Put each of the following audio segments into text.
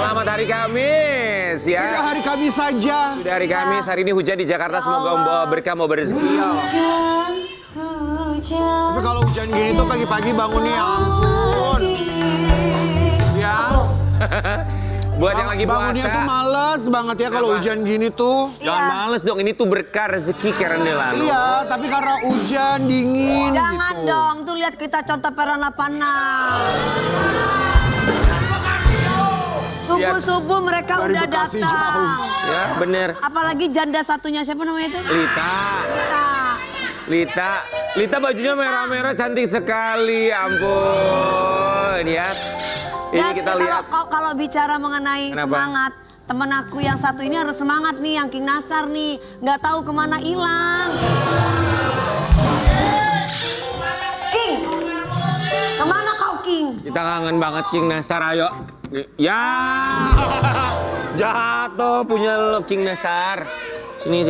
Selamat hari Kamis ya. Sudah hari Kamis saja. Sudah hari Kamis, hari ini hujan di Jakarta, semoga membawa berkah, mau rezeki. Tapi kalau hujan gini tuh pagi-pagi bangunnya ya ampun. Ya. Buat yang lagi bangunnya puasa. tuh males banget ya kalau hujan gini tuh. Jangan males dong, ini tuh berkah rezeki karena lalu. Iya, tapi karena hujan dingin Jangan gitu. dong, tuh lihat kita contoh perana panas. Subuh-subuh mereka Dari udah Bekasi datang. jauh. Ya bener. Apalagi janda satunya, siapa namanya itu? Lita bajunya merah-merah cantik sekali, ampun ya. Ini Dan kita lihat. Kalau bicara mengenai Kenapa? semangat, temen aku yang satu ini harus semangat nih, yang King Nasar nih, nggak tahu kemana hilang. King, kemana kau King? Kita kangen banget King Nasar, ayo. Ya, jatuh punya lo King Nasar. Sini.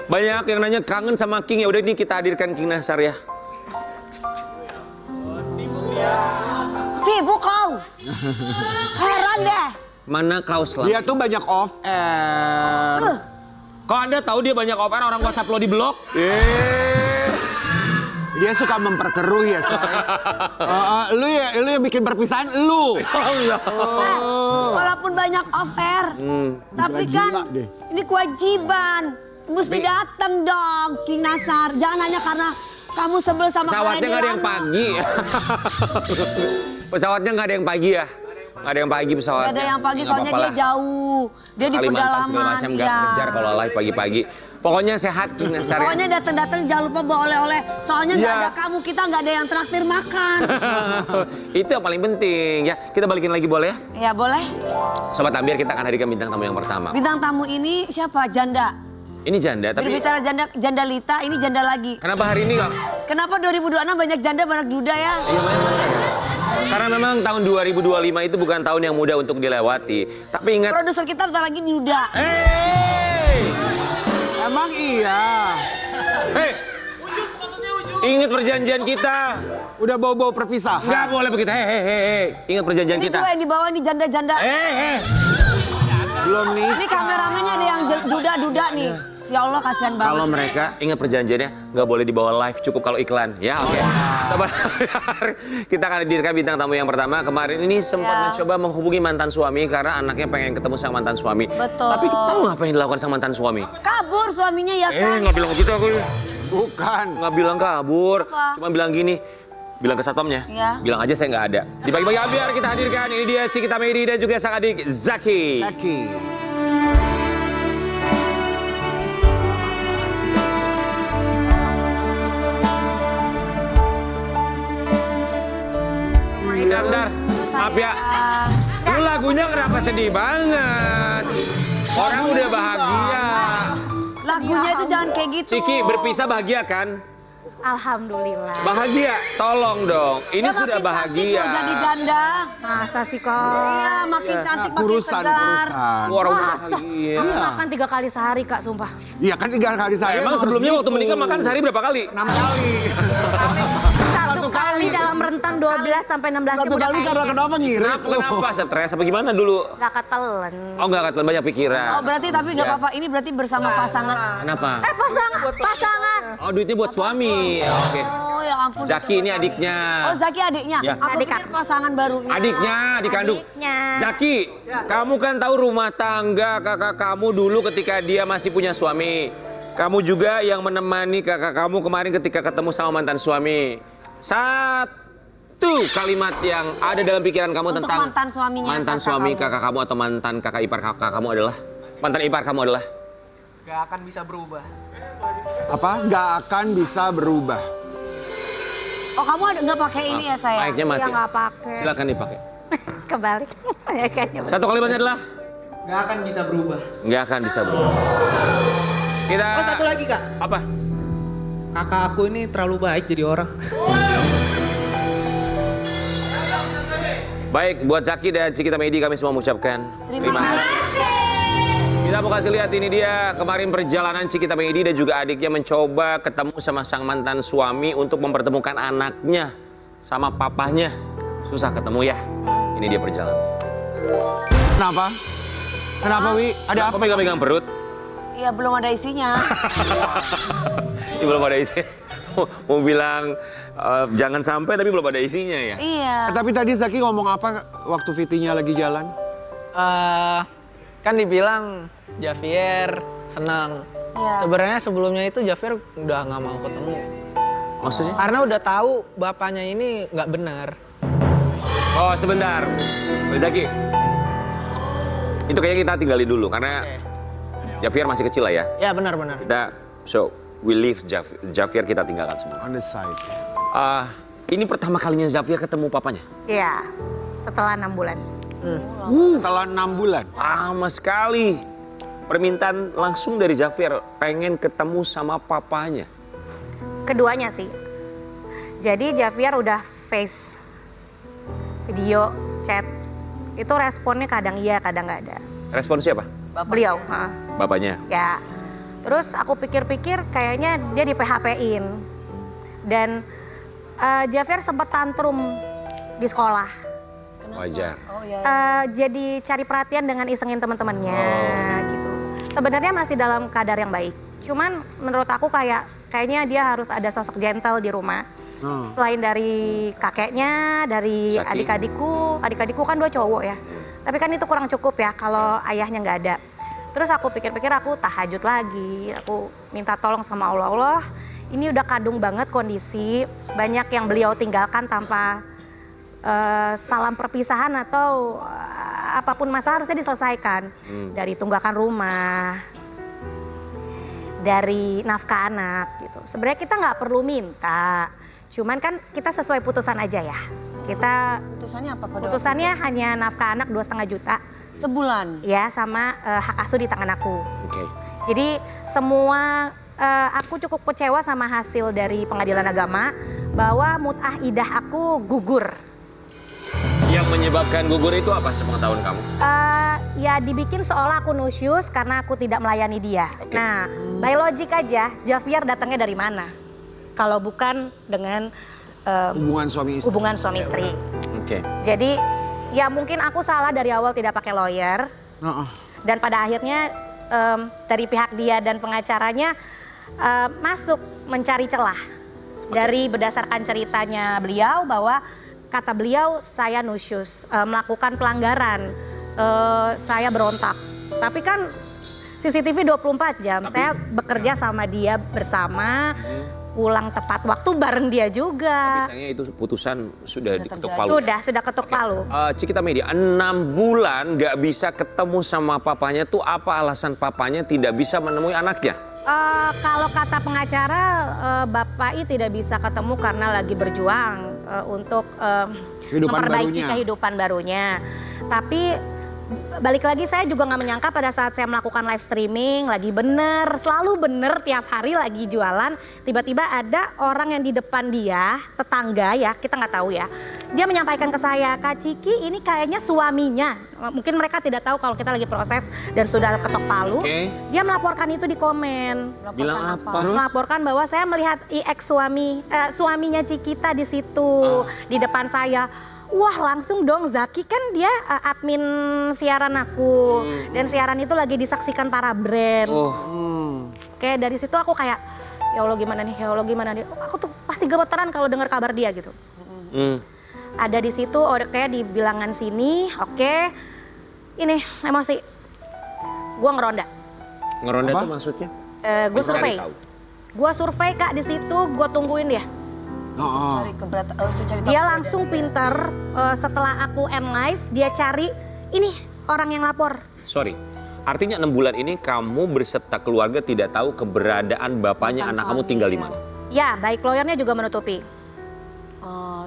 Banyak yang nanya kangen sama King, ya udah ini kita hadirkan King Nasar ya. Sibuk kau. Heran deh. Mana kau selalu? Dia tuh banyak off air. Kok Anda tahu dia banyak off air, orang WhatsApp lo di blok? Dia suka memperkeruh ya, say. Lu yang bikin perpisahan, lu. Oh iya. Walaupun banyak off air, tapi Gila-gila kan deh. ini kewajiban. Mesti datang dong, King Nasar. Jangan hanya karena kamu sebel sama Pesawatnya nggak ada yang Karediana. pagi. Pesawatnya nggak ada yang pagi ya? Nggak ada yang pagi pesawatnya. Gak ada yang pagi, Nggak soalnya apa-apa dia lah. jauh. Dia di Kalimantan segala pedalaman. macam nggak iya. kejar kalau live pagi-pagi. Pokoknya sehat King Nasar ya. Pokoknya datang-datang jangan lupa bawa oleh-oleh. Soalnya nggak Iya. ada kamu, kita nggak ada yang traktir makan. Itu yang paling penting ya. Kita balikin lagi boleh ya? Ya boleh. Sobat Ambiar, kita akan hadirkan bintang tamu yang pertama. Bintang tamu ini siapa? Janda. Ini janda, tapi Berbicara janda Lita, ini janda lagi. kenapa hari ini kok? Kenapa 2026 banyak janda, banyak duda ya? Iya, banyak. Karena memang tahun 2025 itu bukan tahun yang mudah untuk dilewati. Tapi ingat, Produser kita bentar lagi duda. Emang iya. Hei, ingat perjanjian kita. Udah bau-bau perpisahan. Nggak boleh begitu. Hei. Ingat perjanjian Ini kita. juga yang di bawah nih janda-janda. Belum nih. Ini kameramennya ada yang duda-duda nih. Ya Allah kasihan banget. Kalau mereka ingat perjanjiannya nggak boleh dibawa live, cukup kalau iklan. Ya oke. Sobat Ambiar, kita akan hadirkan bintang tamu yang pertama. Kemarin ini sempat Ya. mencoba menghubungi mantan suami karena anaknya pengen ketemu sama mantan suami. Betul. Tapi tahu nggak apa yang dilakukan sama mantan suami? Kabur suaminya ya kan? Nggak bilang begitu aku. Bukan. Nggak bilang kabur, Apa? cuma bilang gini. Bilang ke satpamnya, Ya. bilang aja saya nggak ada. Di Pagi-Pagi Ambiar kita hadirkan, ini dia Cikita Medi dan juga sang adik Zaki. Zaki. Bentar, maaf ya. Lu lagunya kenapa sedih banget? Orang udah bahagia. Lagunya itu jangan kayak gitu. Ciki, berpisah bahagia kan? Alhamdulillah. Bahagia, tolong dong. Ini Dia sudah makin cantik bahagia. loh jadi janda. Masa sih kok? Iya, makin cantik, makin Kurusan. segar. Orang udah Masa? bahagia. Aku makan 3 kali sehari kak, sumpah. Iya kan 3 kali saya. Emang sebelumnya waktu menikah makan sehari berapa kali? 6 kali. Satu kali dalam rentan 12 sampai 16 jam Satu udah kali kayak karena gitu. kenapa ngirit lu? Kenapa? Stres apa gimana dulu? Gak ketelen. Oh nggak ketelan banyak pikiran. Oh berarti tapi nggak Ya. apa-apa, ini berarti bersama pasangan. Kenapa? Pasangan. Oh duitnya buat suami. Oke. Oh ya ampun. Zaki ini adiknya. Oh Zaki adiknya? Ya. Aku Adik pikir aku. pasangan barunya. Adiknya, adik kandung. Adiknya. Zaki, kamu kan tahu rumah tangga kakak kamu dulu ketika dia masih punya suami. Kamu juga yang menemani kakak kamu kemarin ketika ketemu sama mantan suami. Satu kalimat yang ada dalam pikiran kamu Untuk tentang mantan suaminya mantan kakak suami kamu. kakak kamu atau mantan kakak ipar kakak kamu adalah mantan ipar kamu adalah Gak akan bisa berubah. Apa? Nggak akan bisa berubah. Oh kamu nggak pakai ini ya saya? mic-nya mati. Ya nggak pakai. Silakan dipakai. Kebalik. Ya, kayaknya. Satu kalimatnya adalah Gak akan bisa berubah. nggak akan bisa berubah. Kita Oh satu lagi kak. apa? Kakak aku ini terlalu baik jadi orang. Baik, buat Zaki dan Cikita Medi kami semua mengucapkan Terima kasih. Kita mau kasih lihat ini dia kemarin perjalanan Cikita Medi dan juga adiknya mencoba ketemu sama sang mantan suami untuk mempertemukan anaknya sama papahnya. Susah ketemu ya. Ini dia perjalanan. Kenapa? Kenapa, Wi? Ada Kok apa? megang-megang perut? Ya belum ada isinya. Ini belum ada isi. Mau bilang jangan sampai tapi belum ada isinya ya. Iya. Tapi tadi Zaki ngomong apa waktu Vitinya lagi jalan? Kan dibilang Javier senang. Iya. Sebenarnya sebelumnya itu Javier udah nggak mau ketemu. Maksudnya? Karena udah tahu bapaknya ini nggak benar. Oh sebentar, Zaki. Itu kayaknya kita tinggalin dulu karena Javier masih kecil lah ya. Ya benar-benar. So we leave Javier kita tinggalkan semua. On the side. Ini pertama kalinya Javier ketemu papanya. Iya, setelah 6 bulan. Setelah 6 bulan. Lama sekali. Permintaan langsung dari Javier pengen ketemu sama papanya. Keduanya sih. Jadi Javier udah face, video, chat. Itu responnya kadang iya, kadang nggak ada. Respon siapa? Beliau. Bapaknya. Ya. Terus aku pikir-pikir kayaknya dia di PHP-in. Dan Javier sempat tantrum di sekolah. Wajar. Oh iya. Jadi cari perhatian dengan isengin teman-temannya gitu. Sebenarnya masih dalam kadar yang baik. Cuman menurut aku kayaknya dia harus ada sosok gentle di rumah. Selain dari kakeknya, dari Zaki. adik-adikku kan 2 cowok ya. Tapi kan itu kurang cukup ya kalau ayahnya nggak ada. Terus aku pikir-pikir aku tahajud lagi, aku minta tolong sama Allah, ini udah kadung banget kondisi, banyak yang beliau tinggalkan tanpa salam perpisahan atau apapun masalah harusnya diselesaikan. Dari tunggakan rumah, dari nafkah anak gitu. Sebenarnya kita nggak perlu minta, cuman kan kita sesuai putusan aja ya. Kita Putusannya apa pada putusannya hanya nafkah anak 2,5 juta. sebulan? Ya sama hak asuh di tangan aku. Oke. Jadi semua aku cukup kecewa sama hasil dari pengadilan agama bahwa mut'ah idah aku gugur. Yang menyebabkan gugur itu apa sepengetahuan kamu? Ya dibikin seolah aku nusyus karena aku tidak melayani dia. Oke. Nah, by logic aja, Javier datangnya dari mana? Kalau bukan dengan Hubungan suami istri. hubungan suami istri. Oke. Jadi ya mungkin aku salah dari awal tidak pakai lawyer. Dan pada akhirnya dari pihak dia dan pengacaranya masuk mencari celah. Dari berdasarkan ceritanya beliau bahwa kata beliau saya nusyus, melakukan pelanggaran, saya berontak. Tapi kan CCTV 24 jam, saya bekerja sama dia bersama, pulang tepat waktu bareng dia juga. Misalnya itu putusan sudah diketuk palu. Sudah ketuk palu. Cikita Media, 6 bulan nggak bisa ketemu sama papanya tuh apa alasan papanya tidak bisa menemui anaknya? Kalau kata pengacara, Bapak I tidak bisa ketemu karena lagi berjuang untuk memperbaiki kehidupan barunya. Tapi balik lagi saya juga nggak menyangka pada saat saya melakukan live streaming lagi selalu bener tiap hari lagi jualan, tiba-tiba ada orang yang di depan dia, tetangga ya, kita nggak tahu ya, dia menyampaikan ke saya, Kak Ciki ini kayaknya suaminya, mungkin mereka tidak tahu kalau kita lagi proses dan sudah ketok palu. Dia melaporkan itu di komen. Bilang apa? Melaporkan bahwa saya melihat suaminya Cikita di situ di depan saya. Wah langsung dong, Zaki kan dia admin siaran aku. Dan siaran itu lagi disaksikan para brand. Oke, dari situ aku kayak, ya Allah gimana nih, Aku tuh pasti gemeteran kalau dengar kabar dia gitu. Ada di situ, kayak di bilangan sini, oke. Ini emosi, gue ngeronda. Ngeronda itu maksudnya? Gue survei. Gue survei Kak di situ, gue tungguin dia. Dia langsung pinter, setelah aku end live, dia cari, ini orang yang lapor. Sorry, artinya 6 bulan ini kamu berserta keluarga tidak tahu keberadaan bapaknya anak kamu tinggal di mana? Ya, baik lawyernya juga menutupi.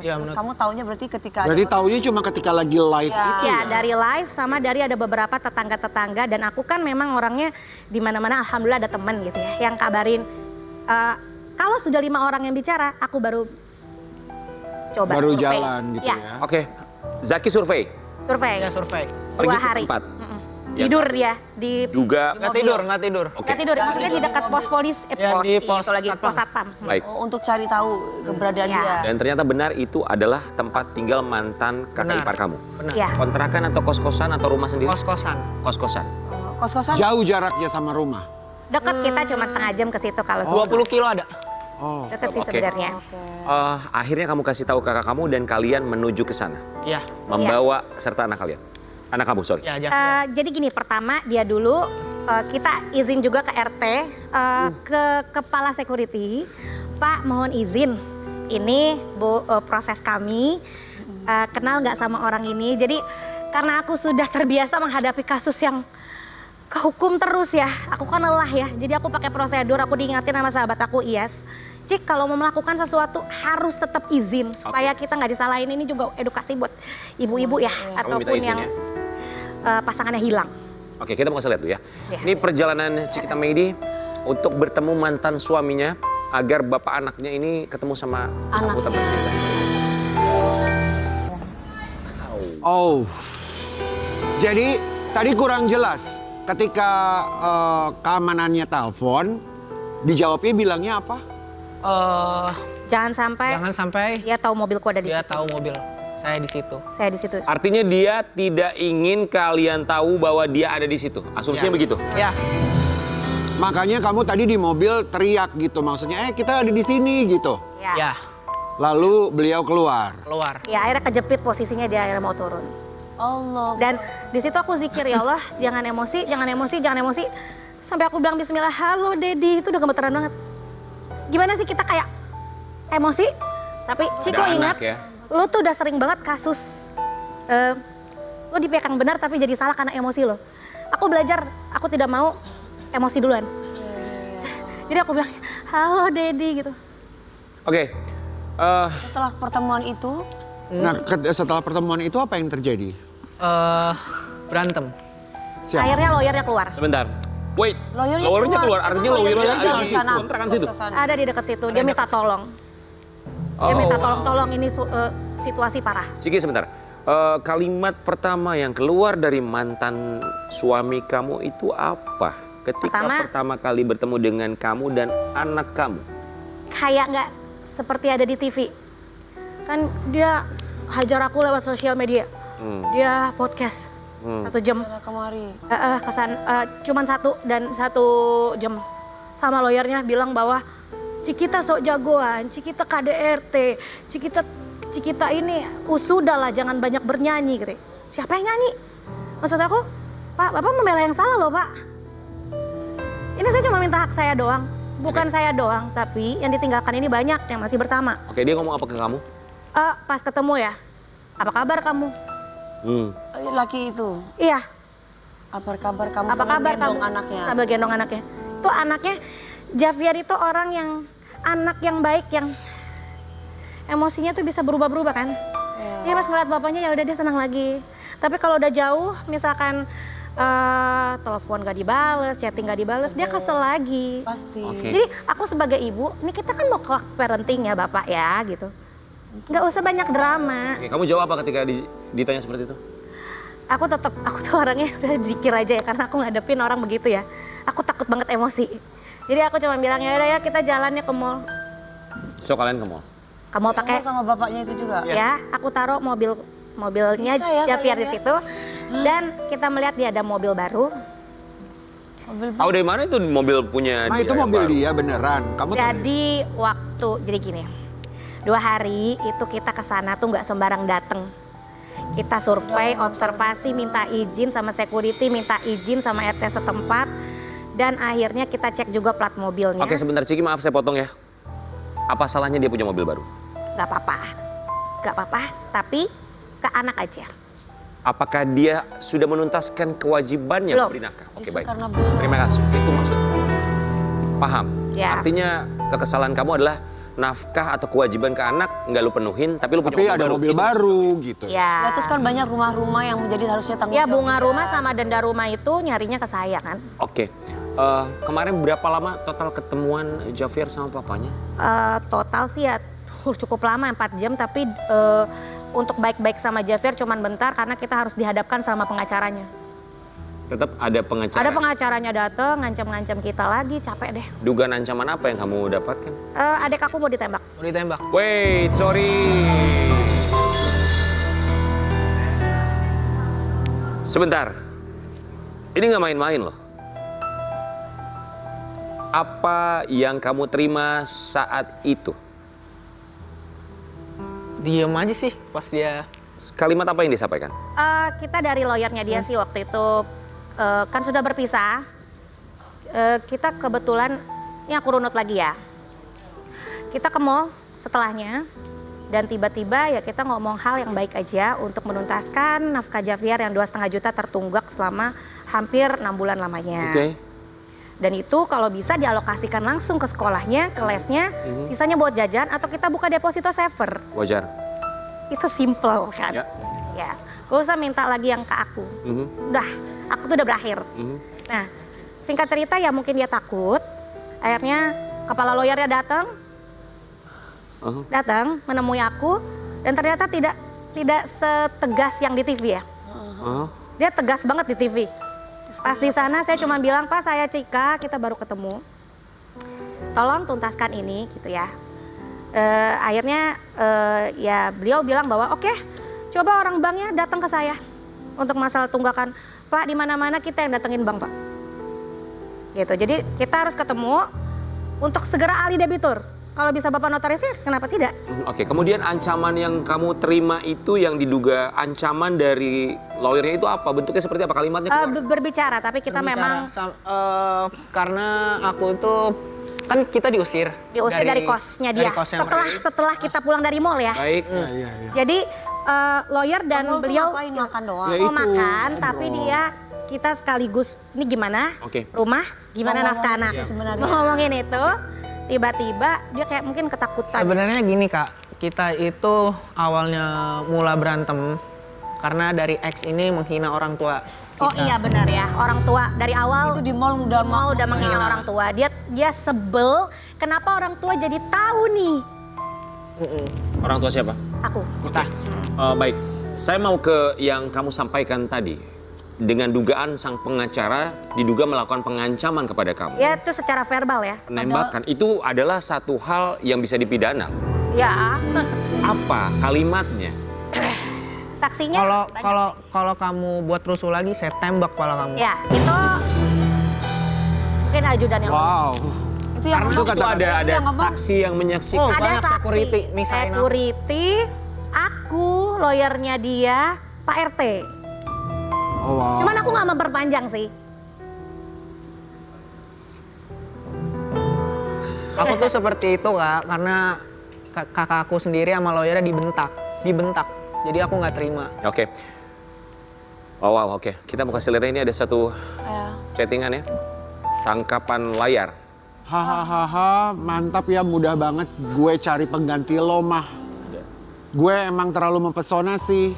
Terus kamu taunya berarti ketika Berarti taunya cuma ketika lagi live itu Ya, ya? dari live sama dari ada beberapa tetangga-tetangga dan aku kan memang orangnya di mana-mana alhamdulillah ada teman gitu ya yang kabarin. Kalau sudah 5 orang yang bicara, aku baru coba Baru survei. jalan gitu ya? Oke, Zaki survei? Survei. Ya survei. 2 Pergi ke hari. tempat? Yang tidur dia di juga Nggak tidur, nggak tidur. Oke. nggak tidur, maksudnya di dekat pos polis, Ya, pos di itu pos lagi satpam. pos satpam. Baik. Untuk cari tahu keberadaan Iya. dia. Dan ternyata benar itu adalah tempat tinggal mantan kakak Benar. ipar kamu. Benar. Iya. Kontrakan atau kos-kosan atau rumah sendiri? Kos-kosan. Kos-kosan. Kos-kosan. Jauh jaraknya sama rumah. Deket kita cuma setengah jam ke situ kalau 20 kilo ada. Oh. deket sih Oke. sebenarnya. Akhirnya kamu kasih tahu kakak kamu dan kalian menuju ke sana. Iya. Membawa serta anak kalian. Anak kamu, sorry. Ya, Javier. Jadi gini, pertama dia dulu kita izin juga ke RT, ke kepala security, Pak mohon izin, ini Bu proses kami, kenal nggak sama orang ini. Jadi karena aku sudah terbiasa menghadapi kasus yang ke hukum terus ya, aku kan lelah ya. Jadi aku pakai prosedur, aku diingatin sama sahabat aku Iyas. Cik, kalau mau melakukan sesuatu harus tetap izin supaya kita nggak disalahin. Ini juga edukasi buat ibu-ibu ya, Kamu minta ataupun izin yang ya? pasangannya hilang. Oke, kita mau kasih lihat dulu ya. Iya. Ini perjalanan Cikita Meidi untuk bertemu mantan suaminya agar bapak anaknya ini ketemu sama sambutan bercinta. Oh. Jadi tadi kurang jelas ketika keamanannya telepon, dijawabnya bilangnya apa? Jangan sampai Jangan sampai dia tahu mobilku ada di dia situ. tahu mobil saya di situ. Saya di situ. Artinya dia tidak ingin kalian tahu bahwa dia ada di situ. Asumsinya Ya. begitu. Ya. Makanya kamu tadi di mobil teriak gitu, maksudnya kita ada di sini gitu. Ya. Ya, Lalu beliau keluar. keluar. Ya akhirnya kejepit posisinya, dia akhirnya mau turun. Allah. Dan di situ aku zikir, ya Allah, jangan emosi, jangan emosi, jangan emosi. Sampai aku bilang bismillah, halo Dedi, itu udah gemeteran banget. Gimana sih kita kayak emosi, tapi Cik Ada lo anak ingat, ya. lo tuh udah sering banget kasus, lo dipegang benar tapi jadi salah karena emosi lo. Aku belajar, aku tidak mau emosi duluan. Jadi aku bilang, halo Dedi gitu. Oke. Setelah pertemuan itu, Nah, setelah pertemuan itu apa yang terjadi? Berantem. Siapa? Akhirnya lawyernya keluar. Sebentar. Wait. lawyernya Lawyernya keluar. Artinya lawyernya Lawyernya ada di di sana. kontrakan situ. Kos-kosan. Ada di dekat situ, dia minta tolong. Dia minta tolong ini situasi parah. Ciki sebentar. Kalimat pertama yang keluar dari mantan suami kamu itu apa? Ketika pertama kali bertemu dengan kamu dan anak kamu. Kayak nggak seperti ada di TV. Kan dia hajar aku lewat sosial media. Dia podcast 1 jam. Sana kemari. Cuman 1 jam. Sama lawyernya bilang bahwa Cikita sok jagoan, Cikita KDRT, Cikita ini usudah lah, jangan banyak bernyanyi gitu. Siapa yang nyanyi? Maksud aku, Pak, Bapak membela yang salah loh Pak. Ini saya cuma minta hak saya doang. Bukan saya doang, tapi yang ditinggalkan ini banyak yang masih bersama. Oke, dia ngomong apa ke kamu? Pas ketemu ya, apa kabar kamu? Laki itu, Iya, apa kabar kamu apa sambil kabar gendong kamu? anaknya? Sambil gendong anaknya. Itu anaknya, Javier itu orang yang, anak yang baik, yang emosinya tuh bisa berubah-berubah kan. Dia pas ngeliat bapaknya ya udah dia senang lagi. Tapi kalau udah jauh, misalkan telepon gak dibales, chatting gak dibales, dia kesel lagi. Pasti. Oke. Jadi aku sebagai ibu, ini kita kan mau ke parenting ya Bapak ya gitu. Nggak usah banyak drama. Oke, kamu jawab apa ketika ditanya seperti itu? Aku tuh orangnya udah zikir aja ya, karena aku ngadepin orang begitu ya. Aku takut banget emosi. Jadi aku cuma bilang ya udah ya kita jalannya ke mall. So kalian ke mall? Kamu pakai Sama bapaknya itu juga. ya, aku taruh mobilnya Bisa ya Javier kalian di ya? situ. Dan kita melihat dia ada mobil baru. Tahu dari mana itu mobil punya Nah dia itu yang mobil baru? dia beneran. Kamu tahu? Jadi gini, 2 hari itu kita ke sana tuh nggak sembarang dateng. Kita survei, observasi, minta izin sama security, minta izin sama RT setempat. Dan akhirnya kita cek juga plat mobilnya. Oke, sebentar Ciki, maaf saya potong ya. Apa salahnya dia punya mobil baru? Gak apa-apa, tapi ke anak aja. Apakah dia sudah menuntaskan kewajibannya Belum. memberi nafkah? Oke, Justru baik. karena belum. Terima kasih. Itu maksudnya. Paham. Ya. Artinya kekesalan kamu adalah nafkah atau kewajiban ke anak nggak lu penuhin, tapi lu punya Tapi mobil ada baru. mobil Itu baru gitu. Ya Ya, terus kan banyak rumah-rumah yang menjadi harusnya tanggung ya jawab. bunga dia. rumah sama denda rumah itu nyarinya ke saya kan. Oke. Kemarin berapa lama total ketemuan Javier sama papanya? Total sih ya cukup lama 4 jam, tapi untuk baik-baik sama Javier cuman bentar karena kita harus dihadapkan sama pengacaranya. Tetap ada pengacara. Ada pengacaranya datang, ngancam-ngancam kita lagi, capek deh. Dugaan ancaman apa yang kamu dapatkan? Adik aku mau ditembak. Mau ditembak. Wait, sorry. Sebentar. Ini nggak main-main loh. Apa yang kamu terima saat itu? Diem aja sih pas dia. Kalimat apa yang disampaikan? Kita dari lawyernya dia sih waktu itu kan sudah berpisah. Kita kebetulan, ini aku runut lagi ya. Kita ke mall setelahnya dan tiba-tiba ya kita ngomong hal yang baik aja untuk menuntaskan nafkah Javier yang 2,5 juta tertunggak selama hampir 6 bulan lamanya. Oke. Dan itu kalau bisa dialokasikan langsung ke sekolahnya, ke lesnya, sisanya buat jajan atau kita buka deposito saver. Wajar. Itu simple kan. Ya. Gak usah minta lagi yang ke aku. Udah, aku tuh udah berakhir. Nah, singkat cerita ya mungkin dia takut. Akhirnya kepala lawyernya datang menemui aku dan ternyata tidak setegas yang di TV ya. Dia tegas banget di TV. Pas di sana saya cuma bilang, "Pak, saya Cika, kita baru ketemu. Tolong tuntaskan ini," gitu ya. Akhirnya ya beliau bilang bahwa oke, coba orang banknya datang ke saya untuk masalah tunggakan. Pak, di mana-mana kita yang datengin bank, Pak. Gitu. Jadi kita harus ketemu untuk segera alih debitur. Kalau bisa Bapak notarisnya, kenapa tidak? Oke, kemudian ancaman yang kamu terima itu yang diduga ancaman dari lawyernya itu apa? Bentuknya seperti apa? Kalimatnya keluar? Berbicara, tapi kita memang Karena aku tuh kan kita diusir dari kosnya dia. dari kosnya Setelah kita pulang dari mall ya. Baik. Jadi lawyer dan Kamu tuh beliau ngapain makan doang? Ya mau itu, makan, ngobrol. tapi dia kita sekaligus ini gimana? Oke. Rumah, gimana Mau nafkah ngomongin anak? itu sebenarnya. Mau ngomongin itu, tiba-tiba dia kayak mungkin ketakutan. Sebenarnya gini Kak, kita itu awalnya mula berantem karena dari ex ini menghina orang tua kita. Oh iya benar ya, orang tua dari awal Itu di mall udah udah menghina menghina. orang tua. Dia sebel, kenapa orang tua jadi tahu nih? Orang tua siapa? Aku. Kita. Baik, saya mau ke yang kamu sampaikan tadi. Dengan dugaan sang pengacara diduga melakukan pengancaman kepada kamu. Ya itu secara verbal ya. Penembakan itu adalah satu hal yang bisa dipidana. Ya. Apa kalimatnya? Saksinya banyak Kalau kamu buat rusuh lagi, saya tembak kepala kamu. ya, itu mungkin ajudan yang Wow. Itu yang Karena ngomong. itu Itu ada Yang ngomong. saksi yang menyaksikan. Oh, ada banyak saksi. security, misahin aku. Security, aku, lawyernya dia, Pak RT. Oh, wow. Cuman aku nggak memperpanjang sih. Aku tuh seperti itu Kak, karena kakak aku sendiri sama lawyernya dibentak. Jadi aku nggak terima. Oke. Oh wow, oke. Kita mau kasih lihat ini ada satu Ya. chattingan ya. Tangkapan layar. Hahaha, mantap ya, mudah banget gue cari pengganti lo mah. Gue emang terlalu mempesona sih,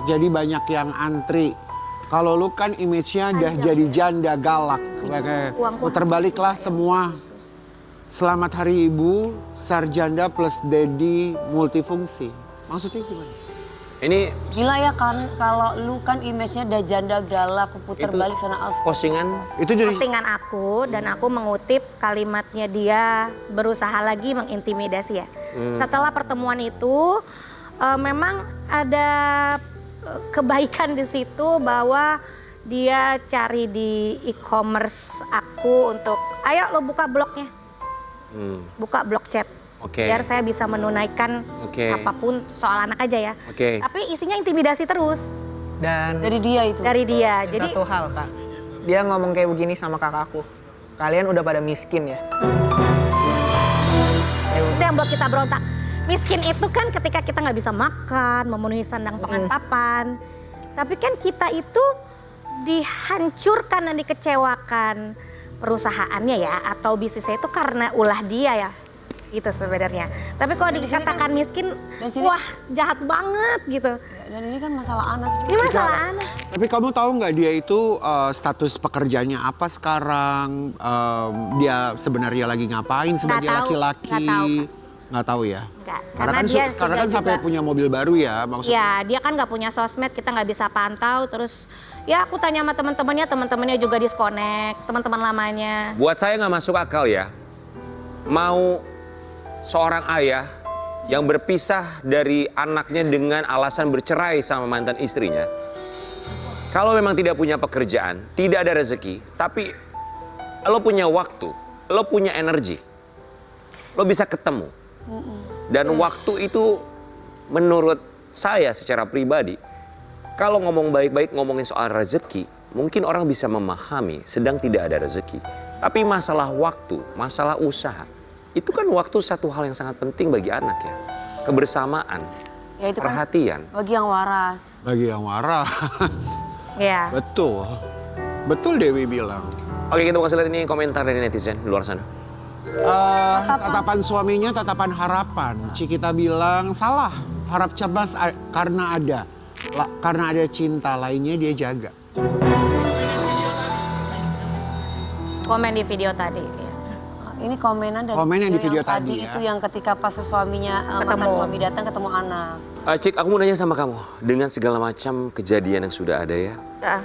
jadi banyak yang antri. Kalau lu kan image-nya udah jadi janda galak. Puter baliklah semua. Selamat Hari Ibu, Sarjanda plus Dedi multifungsi. Maksudnya gimana? Ini Gila ya kan, kalau lu kan image-nya udah janda galak, puter Itu- balik sana astaga. postingan Itu jadi Postingan aku dan aku mengutip kalimatnya dia berusaha lagi mengintimidasi ya. Setelah pertemuan itu memang ada kebaikan di situ bahwa dia cari di e-commerce aku untuk ayo lo buka blognya. Buka blog chat. Oke. Biar saya bisa menunaikan Oke. apapun soal anak aja ya. Oke. Tapi isinya intimidasi terus Dan Dari dia itu. dari dia. dan Jadi satu hal Kak, dia ngomong kayak begini sama kakakku. Kalian udah pada miskin ya. itu yang buat kita berontak. Miskin itu kan ketika kita nggak bisa makan, memenuhi sandang pangan papan. Tapi kan kita itu dihancurkan dan dikecewakan perusahaannya ya atau bisnisnya itu karena ulah dia ya. Gitu sebenarnya. Tapi kalau Dan di sini dikatakan kan- miskin, dan sini- wah jahat banget gitu. Dan ini kan masalah anak juga. Ini masalah anak. Tapi kamu tahu nggak dia itu status pekerjaannya apa sekarang? Dia sebenarnya lagi ngapain sebagai tahu, laki-laki? nggak tahu, Nggak tahu ya? Nggak, Karena karena kan, dia karena sudah kan sampai juga- punya mobil baru ya maksudnya. Ya dia kan nggak punya sosmed, kita nggak bisa pantau. Terus Ya aku tanya sama teman-temannya juga disconnect, teman-teman lamanya. Buat saya nggak masuk akal ya. Mau seorang ayah yang berpisah dari anaknya dengan alasan bercerai sama mantan istrinya. Kalau memang tidak punya pekerjaan, tidak ada rezeki, tapi lo punya waktu, lo punya energi, lo bisa ketemu. Dan waktu itu menurut saya secara pribadi, kalau ngomong baik-baik ngomongin soal rezeki, mungkin orang bisa memahami sedang tidak ada rezeki. Tapi masalah waktu, masalah usaha, itu kan waktu satu hal yang sangat penting bagi anak ya. Kebersamaan, Ya itu kan perhatian. bagi yang waras. Bagi yang waras. Ya. Betul. Betul Dewi bilang. Oke, kita mau kasih lihat ini komentar dari netizen di luar sana. Tatapan suaminya tatapan harapan. Cikita bilang salah. Harap cemas karena ada. Karena ada cinta lainnya dia jaga. Komen di video tadi. Ya. Ini komenan dari Komen yang di video yang tadi tadi ya. itu yang ketika pas suaminya mantan Ketemu. suami datang ketemu anak. Cik, aku mau nanya sama kamu. Dengan segala macam kejadian yang sudah ada ya. Ah,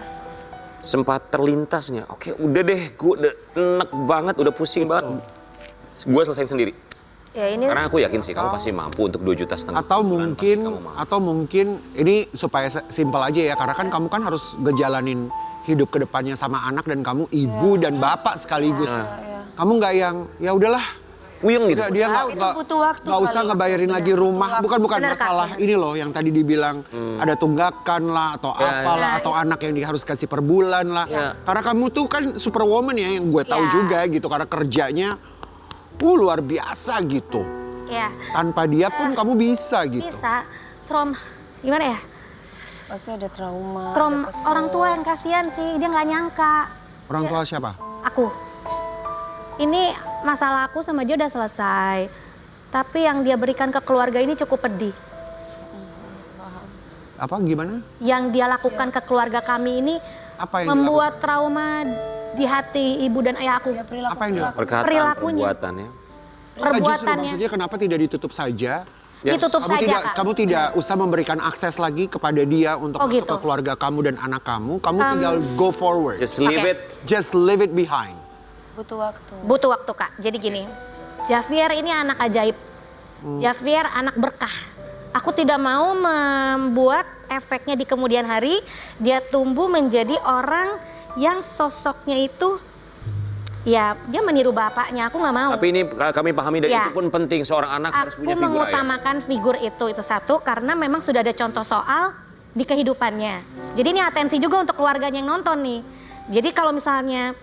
Sempat terlintasnya, oke udah deh, gue udah enek banget, udah pusing banget. Gue selesain sendiri. ya ini Karena aku yakin sih, kamu pasti mampu untuk 2,5 juta. Atau Bulan pasti mungkin kamu mampu. ini supaya simpel aja ya, karena kan kamu kan harus ngejalanin hidup ke depannya sama anak dan kamu ibu dan bapak sekaligus. Kamu nggak yang ya udahlah. Puyeng gitu. Dia Itu butuh waktu nggak usah kali. ngebayarin lagi rumah. Bukan Bener, Kak. masalah ini loh yang tadi dibilang ada tunggakan lah atau Ya, apalah ya. atau anak yang harus kasih per bulan lah. Ya. Karena kamu tuh kan superwoman ya yang gue tahu Ya. juga gitu karena kerjanya luar biasa gitu. ya Tanpa dia pun kamu bisa gitu. bisa gimana ya? Pasti ada trauma. Trauma ada kesel. orang tua yang kasihan sih, dia nggak nyangka. Orang tua siapa? Aku. Ini masalah aku sama dia udah selesai. Tapi yang dia berikan ke keluarga ini cukup pedih. Apa gimana? Yang dia lakukan ke keluarga kami ini Apa yang membuat trauma di hati ibu dan ayah aku. Ya, perilaku. Apa yang dilakukan? Perkataan, Perilakunya. perbuatannya. Justru Perbuatannya maksudnya kenapa tidak ditutup saja? Yes. ditutup saja, Kak. Kamu tidak usah memberikan akses lagi kepada dia untuk Oh, masuk gitu. ke keluarga kamu dan anak kamu. Kamu tinggal go forward. Just leave Oke. it. Just leave it behind. Butuh waktu. Butuh waktu, Kak. Jadi gini, Javier ini anak ajaib. Javier anak berkah. Aku tidak mau membuat efeknya di kemudian hari dia tumbuh menjadi orang yang sosoknya itu ya dia meniru bapaknya. Aku nggak mau. Tapi ini kami pahami dan Ya. itu pun penting. Seorang anak harus Aku punya figur ayah. mengutamakan figur itu satu karena memang sudah ada contoh soal di kehidupannya. Jadi ini atensi juga untuk keluarganya yang nonton nih. Jadi kalau misalnya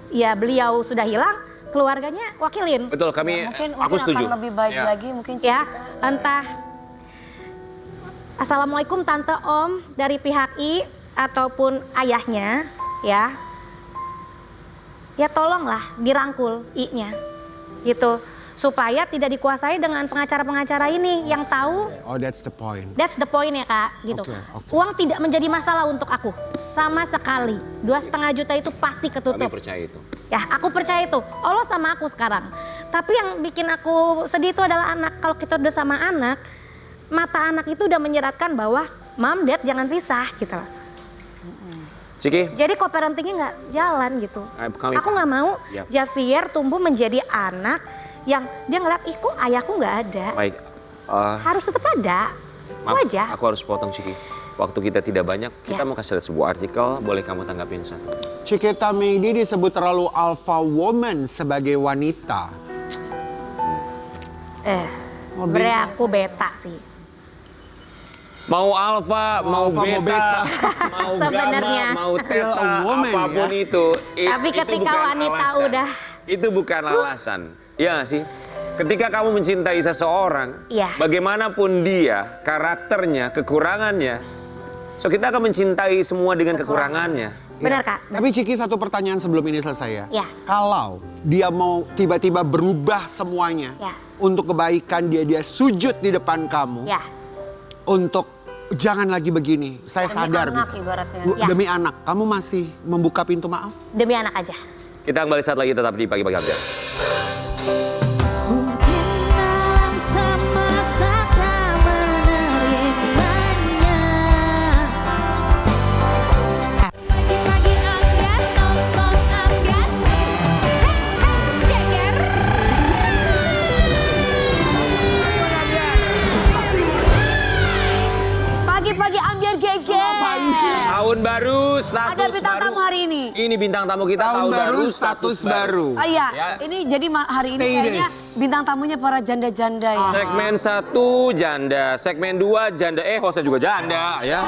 ya beliau sudah hilang, keluarganya wakilin. Betul, kami Mungkin aku setuju. akan lebih baik Ya. lagi mungkin Ya, Cikita. entah Assalamualaikum Tante Om dari pihak I ataupun ayahnya ya. Ya tolonglah dirangkul I-nya gitu. Supaya tidak dikuasai dengan pengacara-pengacara ini yang tahu. Oh, that's the point. That's the point ya Kak gitu. Oke, oke. Uang tidak menjadi masalah untuk aku sama sekali. 2,5 juta itu pasti Kami ketutup. percaya itu. Ya, aku percaya itu. Allah sama aku sekarang. Tapi yang bikin aku sedih itu adalah anak. Kalau kita udah sama anak, mata anak itu udah menyeratkan bahwa Mom, Dad jangan pisah gitu loh. Ciki, Jadi co-parentingnya nggak jalan gitu. kami Aku nggak mau Yap. Javier tumbuh menjadi anak yang dia ngeliat, ih kok ayahku nggak ada. baik. Harus tetap ada. Itu Maaf, aja. aku harus potong Ciki. Waktu kita tidak banyak, kita Ya. mau kasih lihat sebuah artikel. Boleh kamu tanggapin satu? Cikita Meidi disebut terlalu alpha woman sebagai wanita. Sebenarnya aku beta sih. Mau alfa, mau alpha, mau beta, beta. mau Sebenarnya. gamma, mau Still theta, a woman, apapun ya. itu. Tapi itu ketika bukan wanita alasan. udah- Itu bukan alasan. Ya nggak sih? Ketika kamu mencintai seseorang, Iya. bagaimanapun dia, karakternya, kekurangannya, so kita akan mencintai semua dengan kekurangannya. Benar Kak? Tapi Ciki satu pertanyaan sebelum ini selesai ya. Ya. Kalau dia mau tiba-tiba berubah semuanya Ya. untuk kebaikan dia sujud di depan kamu Ya. untuk jangan lagi begini. Saya Demi sadar anak bisa. ibaratnya. Ya. Demi anak, kamu masih membuka pintu maaf? Demi anak aja. Kita kembali saat lagi tetap di pagi-pagi update. Mungkin alam semesta tak menerimanya. baru, status Ada bintang baru. tamu hari ini. Ini bintang tamu kita Tahun baru, status baru. Oh iya, Ya. ini jadi hari ini Stay kayaknya this. bintang tamunya para janda-janda ya. Segmen 1 janda, segmen 2 janda, hostnya juga janda ya.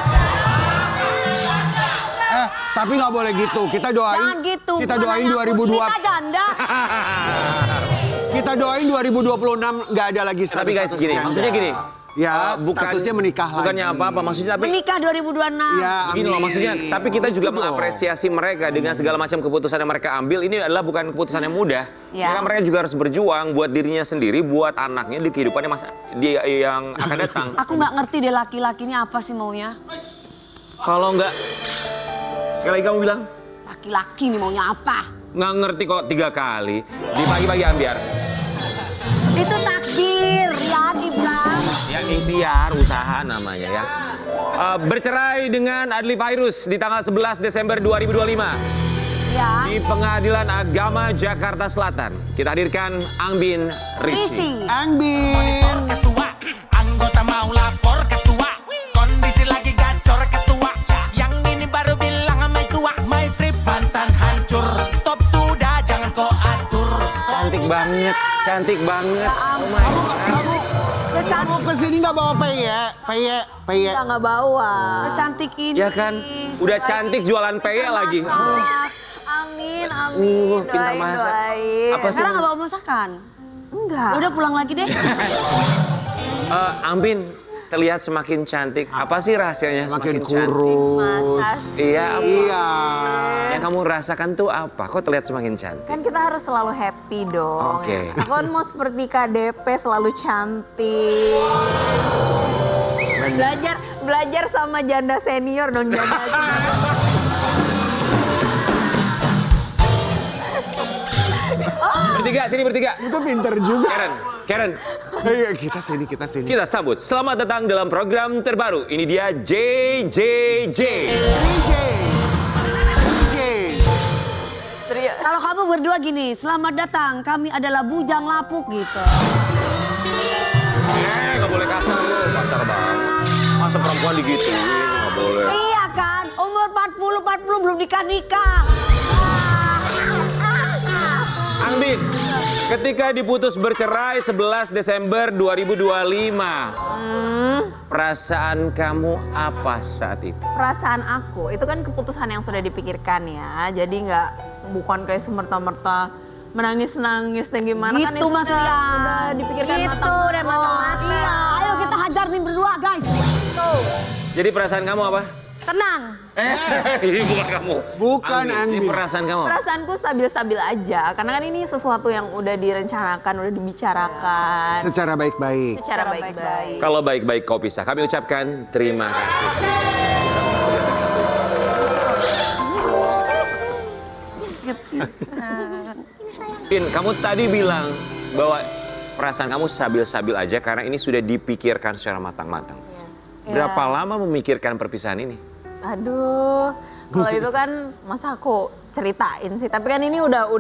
Tapi nggak boleh gitu. Kita doain. Jangan gitu. Kita bukan doain hanya 2020. Kita janda. Kita doain 2026 nggak ada lagi status. Tapi guys gini, maksudnya gini. Ya, statusnya menikah lagi. Bukannya apa-apa, maksudnya tapi Menikah 2026. Ya, gini loh, amin. maksudnya tapi kita juga Gitu loh. mengapresiasi mereka dengan segala macam keputusan yang mereka ambil. Ini adalah bukan keputusan yang mudah. Ya. Maka mereka juga harus berjuang buat dirinya sendiri, buat anaknya di kehidupannya dia yang akan datang. Aku nggak ngerti deh laki-laki ini apa sih maunya. Kalau enggak, sekali lagi kamu bilang, Laki-laki nih maunya apa? nggak ngerti kok 3 kali. Di pagi-pagi ambiar. Itu takdir ya dibilang. Ya ikhtiar, usaha namanya ya. Bercerai dengan Adli Fairuz di tanggal 11 Desember 2025. Ya. Di Pengadilan Agama Jakarta Selatan. Kita hadirkan Angbin Rishi. Isi. Angbin. Ketua, anggota mau lapor ketua. Kondisi lagi gacor ketua. Yang ini baru bilang sama tua. My trip mantan hancur. Stop sudah, jangan kau atur. Cantik banget, cantik banget. Oh my God. Kamu kesini nggak bawa peye. Nggak bawa. Secantik ini. Ya kan, udah cantik jualan peye lagi. Amin, pintar masak. Apa sih? Sekarang nggak bawa masakan? Enggak. Udah pulang lagi deh. Angbin terlihat semakin cantik. Apa sih rahasianya Makin semakin cantik? kurus. Iya, apa? Iya. Yang kamu rasakan tuh apa? Kok terlihat semakin cantik? Kan kita harus selalu happy dong. Oke. Aku kan mau seperti KDP selalu cantik. Belajar sama janda senior dong janda. Bertiga, sini bertiga. Itu pinter juga. Karen, Iya, kita sini. kita sambut. Selamat datang dalam program terbaru. Ini dia JJJ. DJ. Kalau kamu berdua gini, selamat datang, kami adalah Bujang Lapuk gitu. Nggak boleh kasar lu, kasar banget. Masa perempuan digituin, nggak boleh. Iya kan, umur 40 belum nikah. Angbin, ketika diputus bercerai 11 Desember 2025, perasaan kamu apa saat itu? Perasaan aku itu kan keputusan yang sudah dipikirkan ya. Jadi bukan kayak semerta-merta menangis-nangis dan gimana kan Gitu itu Mas Rian. udah dipikirkan Gitu, matang-matang. udah matang-matang. Iya, ayo kita hajar nih berdua guys. Jadi perasaan kamu apa? Tenang. Ini bukan kamu. Bukan, Ini Angbin. perasaan kamu. Perasaanku stabil-stabil aja karena kan ini sesuatu yang udah direncanakan, udah dibicarakan Secara baik-baik. secara baik-baik. Kalau baik-baik kau pisah, kami ucapkan terima kasih. Bin, kamu tadi bilang bahwa perasaan kamu stabil-stabil aja karena ini sudah dipikirkan secara matang-matang. Berapa lama memikirkan perpisahan ini? Aduh, kalau itu kan masa aku ceritain sih. Tapi kan ini udah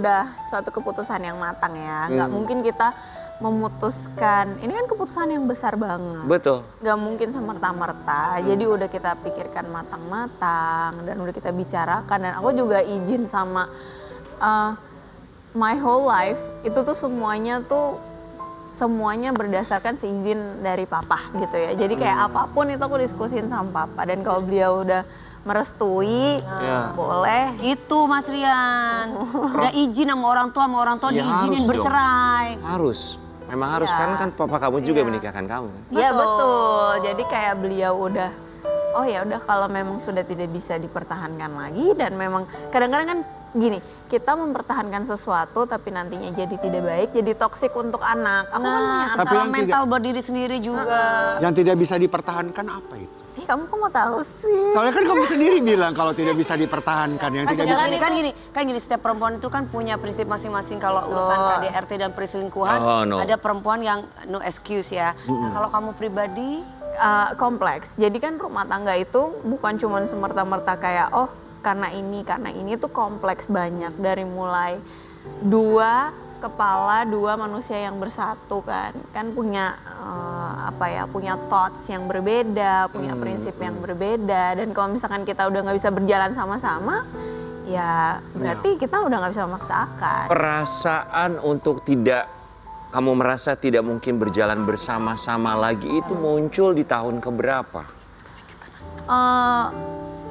suatu keputusan yang matang ya. Nggak mungkin kita memutuskan. Ini kan keputusan yang besar banget. Betul. Nggak mungkin semerta-merta. Jadi udah kita pikirkan matang-matang dan udah kita bicarakan. Dan aku juga izin sama my whole life itu tuh semuanya berdasarkan seizin dari papa gitu ya. Jadi kayak apapun itu aku diskusin sama papa. Dan kalau beliau udah merestui, boleh. Gitu Mas Rian. Udah izin sama orang tua Ya, diizinin harus dong. bercerai. Harus. Memang harus, karena kan papa kamu juga menikahkan kamu. Iya betul. Jadi kayak beliau udah, oh ya udah kalau memang sudah tidak bisa dipertahankan lagi dan memang kadang-kadang kan gini, kita mempertahankan sesuatu tapi nantinya jadi tidak baik, jadi toksik untuk anak. Aku kan punya Nah, anak. Tapi secara yang mental buat diri sendiri juga. Yang tidak bisa dipertahankan apa itu? Kamu kok mau tahu sih? Soalnya kan kamu sendiri bilang kalau tidak bisa dipertahankan. Yang tidak bisa. Kan gini, setiap perempuan itu kan punya prinsip masing-masing kalau urusan KDRT dan perselingkuhan. Oh, no. Ada perempuan yang no excuse ya. Nah, kalau kamu pribadi, Kompleks. Jadi kan rumah tangga itu bukan cuma semerta-merta kayak karena ini tuh kompleks banyak dari mulai dua manusia yang bersatu kan punya punya thoughts yang berbeda, punya prinsip yang berbeda. Dan kalau misalkan kita udah nggak bisa berjalan sama-sama, ya berarti kita udah nggak bisa memaksakan. Perasaan untuk kamu merasa tidak mungkin berjalan bersama-sama lagi itu muncul di tahun keberapa?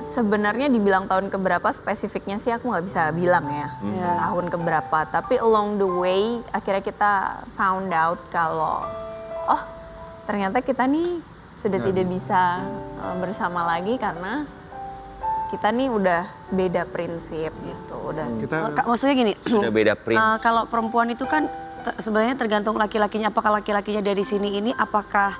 Sebenarnya dibilang tahun keberapa spesifiknya sih aku nggak bisa bilang ya tahun keberapa. Tapi along the way akhirnya kita found out kalau ternyata kita nih sudah tidak bisa bersama lagi karena kita nih udah beda prinsip gitu. Maksudnya gini, Sudah beda prinsip. kalau perempuan itu kan sebenarnya tergantung laki-lakinya. Apakah laki-lakinya dari sini ini apakah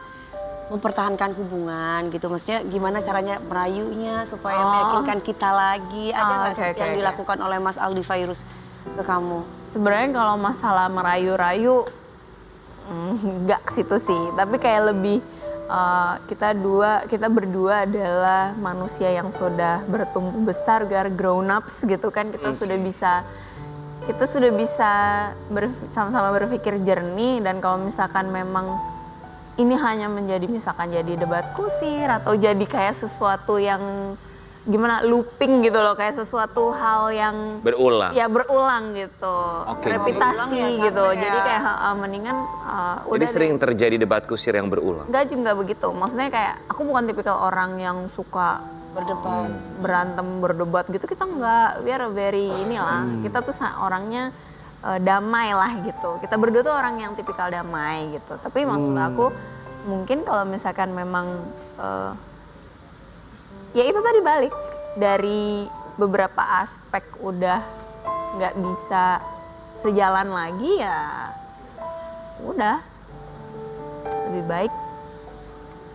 mempertahankan hubungan gitu, maksudnya gimana caranya merayunya supaya meyakinkan kita lagi, ada nggak seperti yang dilakukan oleh Mas Aldi Fairuz ke kamu? Sebenarnya kalau masalah merayu-rayu nggak ke situ sih, tapi kayak lebih kita berdua adalah manusia yang sudah bertumbuh besar, grown ups gitu kan, kita sudah bisa sama-sama berpikir jernih. Dan kalau misalkan memang ini hanya menjadi misalkan jadi debat kusir atau jadi kayak sesuatu yang gimana looping gitu loh, kayak sesuatu hal yang Berulang. Ya berulang gitu, reputasi gitu. Jadi kayak mendingan udah. Jadi sering terjadi debat kusir yang berulang. Enggak juga begitu. Maksudnya kayak aku bukan tipikal orang yang suka berdebat gitu. Kita enggak, we are very inilah. Kita tuh orangnya damai lah gitu. Kita berdua tuh orang yang tipikal damai gitu. Tapi maksud aku mungkin kalau misalkan memang ya itu tadi balik dari beberapa aspek udah nggak bisa sejalan lagi, ya udah lebih baik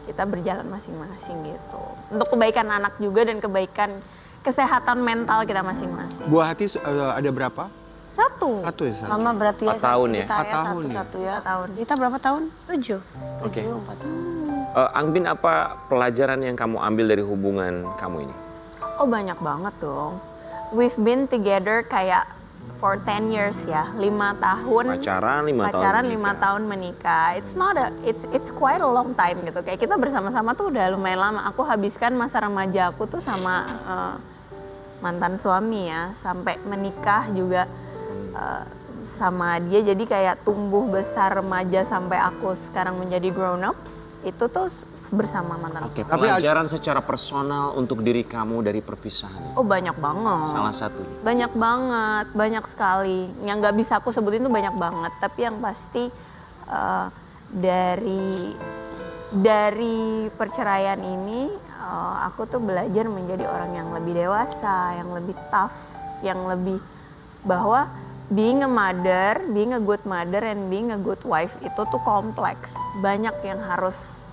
kita berjalan masing-masing gitu. Untuk kebaikan anak juga dan kebaikan kesehatan mental kita masing-masing. Buah hati ada berapa? Satu. Satu ya? Satu. Sama berarti ya 4 tahun ya? kita 4 tahun ya? satu ya. 4 tahun. Zita berapa tahun? 7. 4 tahun. Angbin, apa pelajaran yang kamu ambil dari hubungan kamu ini? Oh banyak banget dong. We've been together kayak for 10 years ya, 5 tahun. Pacaran 5 tahun Pacaran 5 menikah. tahun menikah. It's quite a long time gitu. Kayak kita bersama-sama tuh udah lumayan lama. Aku habiskan masa remaja aku tuh sama mantan suami ya, sampai menikah juga sama dia. Jadi kayak tumbuh besar remaja sampai aku sekarang menjadi grown ups, itu tuh bersama mantan Oke, suami. pelajaran secara personal untuk diri kamu dari perpisahan ini. Oh banyak banget. Salah satunya. Banyak banget, banyak sekali. Yang nggak bisa aku sebutin tuh banyak banget. Tapi yang pasti dari perceraian ini aku tuh belajar menjadi orang yang lebih dewasa, yang lebih tough, yang lebih bahwa being a mother, being a good mother and being a good wife itu tuh kompleks. Banyak yang harus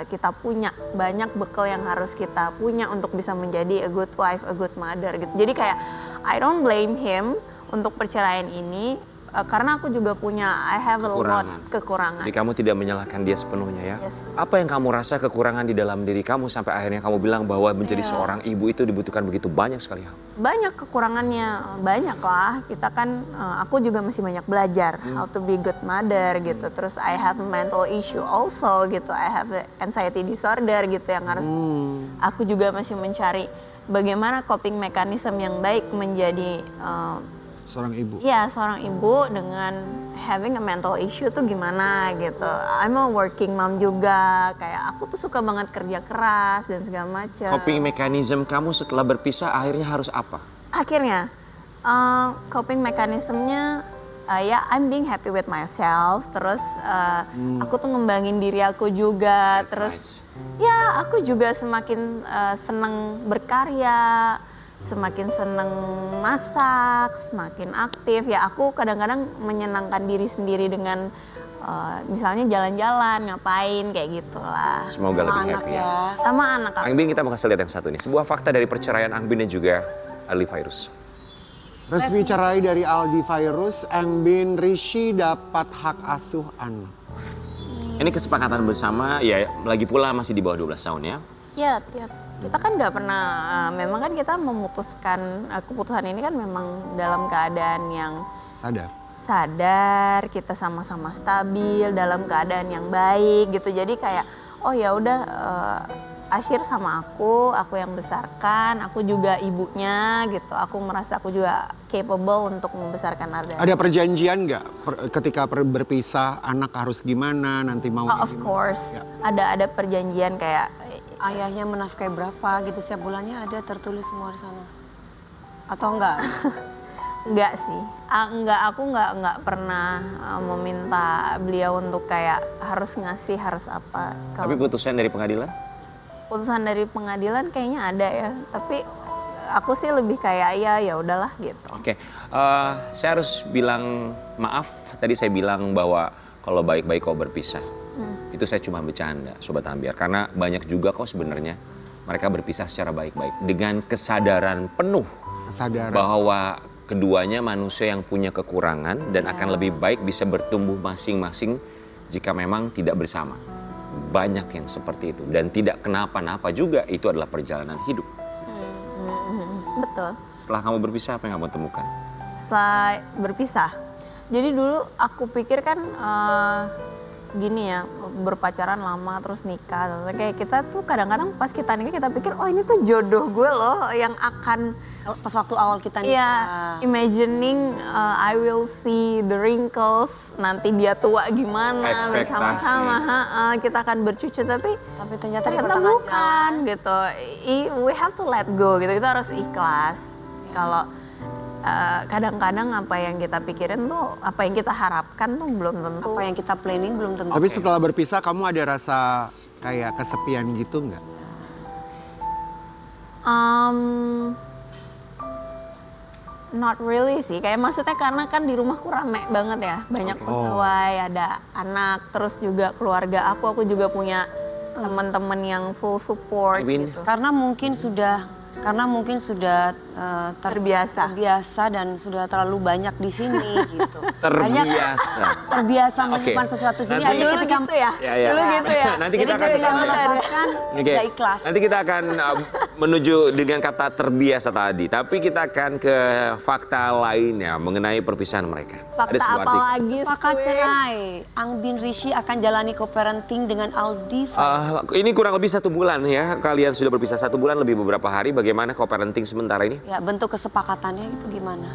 kita punya, banyak bekal yang harus kita punya untuk bisa menjadi a good wife, a good mother gitu. Jadi kayak I don't blame him untuk perceraian ini karena aku juga punya I have a lot kekurangan. Jadi kamu tidak menyalahkan dia sepenuhnya ya? Yes. Apa yang kamu rasa kekurangan di dalam diri kamu sampai akhirnya kamu bilang bahwa menjadi seorang ibu itu dibutuhkan begitu banyak sekali hal? Banyak kekurangannya, banyak lah. Kita kan, aku juga masih banyak belajar how to be good mother gitu. Terus I have a mental issue also gitu. I have a anxiety disorder gitu yang harus aku juga masih mencari bagaimana coping mechanism yang baik menjadi Seorang ibu. ya seorang ibu dengan having a mental issue tuh gimana gitu. I'm a working mom juga, kayak aku tuh suka banget kerja keras dan segala macam. Coping mechanism kamu setelah berpisah akhirnya harus apa? Akhirnya coping mechanismnya ya I'm being happy with myself. Terus aku tuh ngembangin diri aku juga. Terus ya aku juga semakin seneng berkarya, semakin seneng masak, semakin aktif. Ya aku kadang-kadang menyenangkan diri sendiri dengan misalnya jalan-jalan, ngapain kayak gitulah. Semoga lebih happy ya. Sama anak aku. Angbin, kita mau kasih lihat yang satu nih. Sebuah fakta dari perceraian Angbin dan juga Aldi Fairuz. Resmi cerai dari Aldi Fairuz, Angbin Rishi dapat hak asuh anak. Ini kesepakatan bersama, ya lagi pula masih di bawah 12 tahun ya. Iya. Kita kan nggak pernah, memang kan kita memutuskan, keputusan ini kan memang dalam keadaan yang Sadar. sadar, kita sama-sama stabil dalam keadaan yang baik gitu. Jadi kayak oh ya udah Asyir sama aku yang besarkan, aku juga ibunya gitu. Aku merasa aku juga capable untuk membesarkan Arda. Ada perjanjian nggak ketika berpisah anak harus gimana nanti mau? Of course, Ya. ada perjanjian kayak Ayahnya menafkahi berapa gitu setiap bulannya ada tertulis semua di sana? Atau enggak? enggak sih, aku enggak pernah meminta beliau untuk kayak harus ngasih harus apa. Tapi putusan dari pengadilan? Putusan dari pengadilan kayaknya ada ya, tapi aku sih lebih kayak ya udahlah gitu. Oke, saya harus bilang maaf. Tadi saya bilang bahwa kalau baik-baik kau berpisah. Itu saya cuma bercanda, Sobat Ambiar. Karena banyak juga kok sebenarnya mereka berpisah secara baik-baik. Dengan kesadaran penuh Kesadaran. bahwa keduanya manusia yang punya kekurangan dan akan lebih baik bisa bertumbuh masing-masing jika memang tidak bersama. Banyak yang seperti itu dan tidak kenapa-napa juga, itu adalah perjalanan hidup. Betul. Setelah kamu berpisah, apa yang kamu temukan? Setelah berpisah, jadi dulu aku pikir kan gini ya, berpacaran lama terus nikah. Kayak kita tuh kadang-kadang pas kita nikah kita pikir oh ini tuh jodoh gue loh yang akan Pas waktu awal kita nikah. ya imagining I will see the wrinkles, nanti dia tua gimana Ekspektasi. bersama-sama, kita akan bercucu tapi ternyata di ternyata pertengahan bukan gitu. We have to let go gitu, kita harus ikhlas. Kalau kadang-kadang apa yang kita pikirin tuh, apa yang kita harapkan tuh belum tentu. Apa yang kita planning belum tentu. Tapi setelah berpisah kamu ada rasa kayak kesepian gitu nggak? Not really sih, kayak maksudnya karena kan di rumahku rame banget ya, banyak pegawai, ada anak, terus juga keluarga aku juga punya teman-teman yang full support Iwin. gitu. Karena mungkin sudah Terbiasa. terbiasa dan sudah terlalu banyak di sini gitu. Terbiasa. Terbiasa Oke. menyimpan sesuatu di sini. Nanti- Akhirnya Dulu ketika gitu ya, Ya. dulu gitu ya. Nanti kita Jadi akan ketika kesana. melepaskan, Oke. udah ikhlas. Nanti kita akan menuju dengan kata terbiasa tadi, tapi kita akan ke fakta lainnya mengenai perpisahan mereka. Fakta sebuah apa artikel. lagi Pakat Swe? cerai, Ang Bin Rishi akan jalani co-parenting dengan Aldi. Ini kurang lebih 1 bulan ya, kalian sudah berpisah 1 bulan lebih beberapa hari. Bagaimana co-parenting sementara ini? Ya bentuk kesepakatannya itu gimana?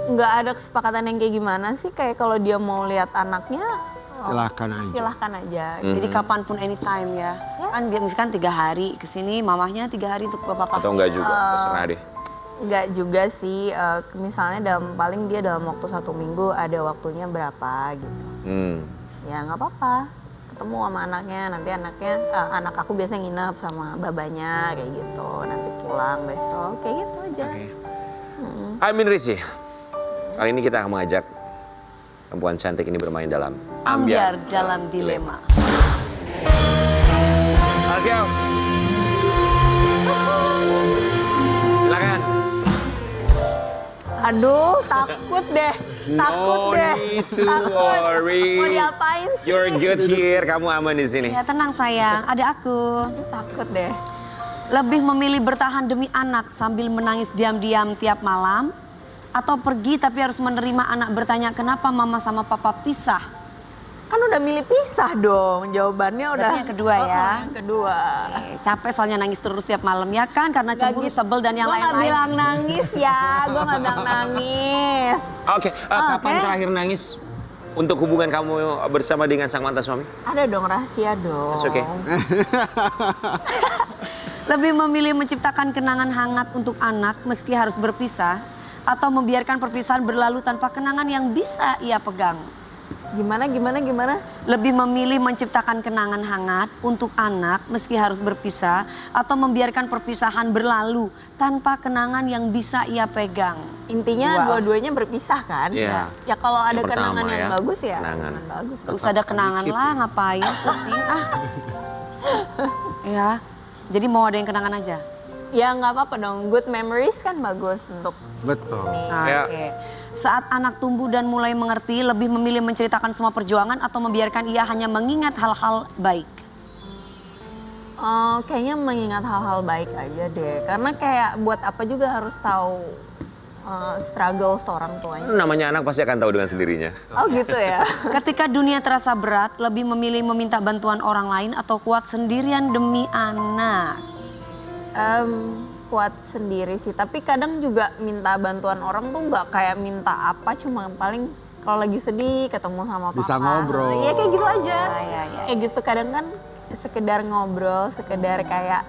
Nggak ada kesepakatan yang kayak gimana sih, kayak kalau dia mau lihat anaknya Silahkan aja. silahkan aja. Jadi kapanpun anytime ya. Yes. Kan dia misalkan 3 hari ke sini, mamahnya 3 hari untuk bapak. Atau enggak juga? Terserah deh. Nggak juga sih, misalnya paling dia dalam waktu 1 minggu ada waktunya berapa gitu. Ya nggak apa-apa, ketemu sama anaknya, nanti anak aku biasanya nginep sama babanya kayak gitu, nanti pulang besok kayak gitu aja. Amin Risi. Kali ini kita akan mengajak perempuan cantik ini bermain dalam Ambiar dalam dilema. Let's go. Silakan. Aduh, takut deh, takut No deh, need to takut. worry. Mau diapain sih? You're good here. Kamu aman di sini. Ya tenang sayang, ada aku. Takut deh. Lebih memilih bertahan demi anak sambil menangis diam-diam tiap malam, atau pergi tapi harus menerima anak bertanya kenapa mama sama papa pisah? Kan udah milih pisah dong, jawabannya udah. Berarti yang kedua ya? Yang kedua. Capek soalnya nangis terus tiap malam ya kan karena cemburu, sebel dan yang Gue nggak lain-lain. bilang nangis ya, gue nggak bilang nangis. Oke, kapan terakhir nangis untuk hubungan kamu bersama dengan sang mantan suami? Ada dong, rahasia dong. It's okay. Lebih memilih menciptakan kenangan hangat untuk anak meski harus berpisah, atau membiarkan perpisahan berlalu tanpa kenangan yang bisa ia pegang. Gimana? Lebih memilih menciptakan kenangan hangat untuk anak meski harus berpisah, atau membiarkan perpisahan berlalu tanpa kenangan yang bisa ia pegang. Intinya dua-duanya berpisah kan? Iya. Ya kalau ada Yang pertama kenangan yang ya, bagus ya. kenangan. Bagus. Terus ada kenangan lah, ngapain pusing Ya, jadi mau ada yang kenangan aja. Ya nggak apa-apa dong. Good memories kan bagus untuk Betul. Nah, Ya. oke. Saat anak tumbuh dan mulai mengerti, lebih memilih menceritakan semua perjuangan atau membiarkan ia hanya mengingat hal-hal baik? kayaknya mengingat hal-hal baik aja deh. Karena kayak buat apa juga harus tahu struggle seorang tuanya. Namanya anak pasti akan tahu dengan sendirinya. Oh gitu ya. Ketika dunia terasa berat, lebih memilih meminta bantuan orang lain atau kuat sendirian demi anak? Kuat sendiri sih, tapi kadang juga minta bantuan orang tuh nggak kayak minta apa, cuma paling kalau lagi sedih ketemu sama papa. Bisa ngobrol. Iya kayak gitu aja. Ya. Kayak gitu kadang kan sekedar ngobrol, sekedar kayak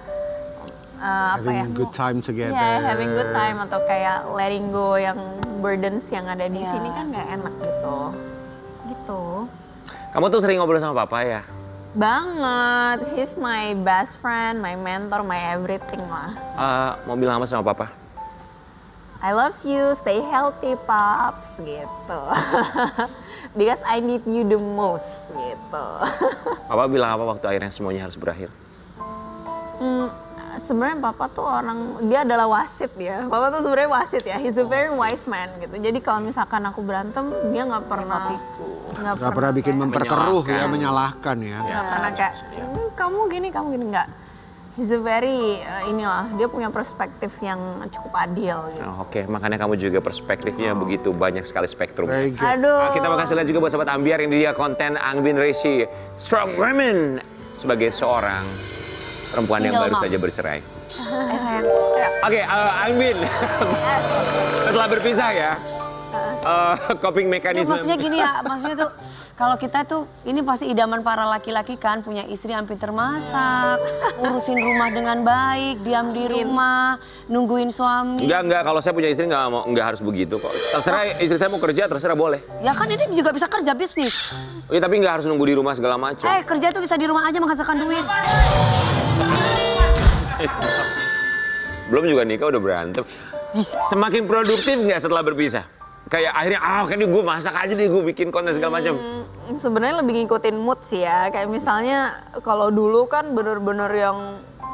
Having good time together. Iya, having good time atau kayak letting go yang burdens yang ada di sini kan nggak enak gitu. Gitu. Kamu tuh sering ngobrol sama papa ya? Banget. He's my best friend, my mentor, my everything lah. Mau bilang apa sama papa? I love you, stay healthy, Paps, gitu. Because I need you the most, gitu. Papa bilang apa waktu akhirnya semuanya harus berakhir? Sebenarnya Papa tuh dia adalah wasit ya. Papa tuh sebenarnya wasit ya. He's a very wise man gitu. Jadi kalau misalkan aku berantem, dia nggak pernah bikin memperkeruh ya, Menyalahkan. menyalahkan ya. nggak pernah kayak kamu gini nggak. He's a very dia punya perspektif yang cukup adil gitu. Oh, Oke, makanya kamu juga perspektifnya begitu banyak sekali spektrum. Very good. Aduh. Kita bakal lihat juga buat sahabat Ambiar yang dia konten Angbin Resi Strong Women sebagai seorang perempuan yang baru saja bercerai. sayang. Oke, Angbin. Setelah berpisah ya, coping Ya, mekanisme. maksudnya gini ya, maksudnya tuh kalau kita tuh ini pasti idaman para laki-laki kan, punya istri yang pinter masak, urusin rumah dengan baik, diam di rumah, nungguin suami. Enggak, kalau saya punya istri enggak harus begitu kok. Terserah istri saya mau kerja, terserah boleh. Ya kan ini juga bisa kerja bisnis. Ya, tapi enggak harus nunggu di rumah segala macam. Kerja tuh bisa di rumah aja menghasilkan duit. Belum juga nikah udah berantem. Semakin produktif nggak setelah berpisah? Kayak akhirnya, kayaknya gue masak aja deh, gue bikin konten segala macam. Sebenarnya lebih ngikutin mood sih ya. Kayak misalnya kalau dulu kan bener-bener yang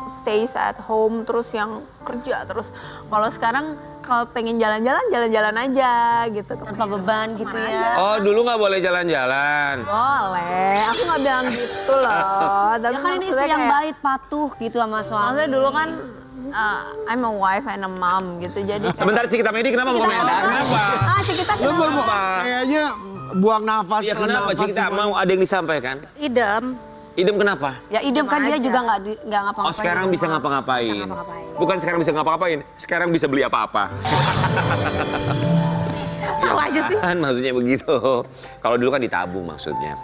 stays at home terus yang kerja terus. Kalau sekarang kalau pengen jalan-jalan aja gitu. Tanpa beban gitu ya. Oh, dulu nggak boleh jalan-jalan. Boleh, aku nggak bilang gitu loh. Tapi Ya kan ini maksudnya istri yang kayak- baik, patuh gitu sama suami. Maksudnya dulu kan I'm a wife and a mom gitu. Jadi Sebentar Cikita Medi kenapa mau komentar? Kenapa? kita Lu Kenapa? kayaknya buang nafas. Ya kenapa Cikita mau ada yang disampaikan? Idem. Idem kenapa? Ya idem kan dia juga nggak ngapa-ngapain. Oh sekarang di bisa rumah. ngapa-ngapain. Bisa ngapa-ngapain. Bukan sekarang bisa ngapa-ngapain, sekarang bisa beli apa-apa. Tahu aja sih. Kan maksudnya begitu. Kalau dulu kan ditabung maksudnya.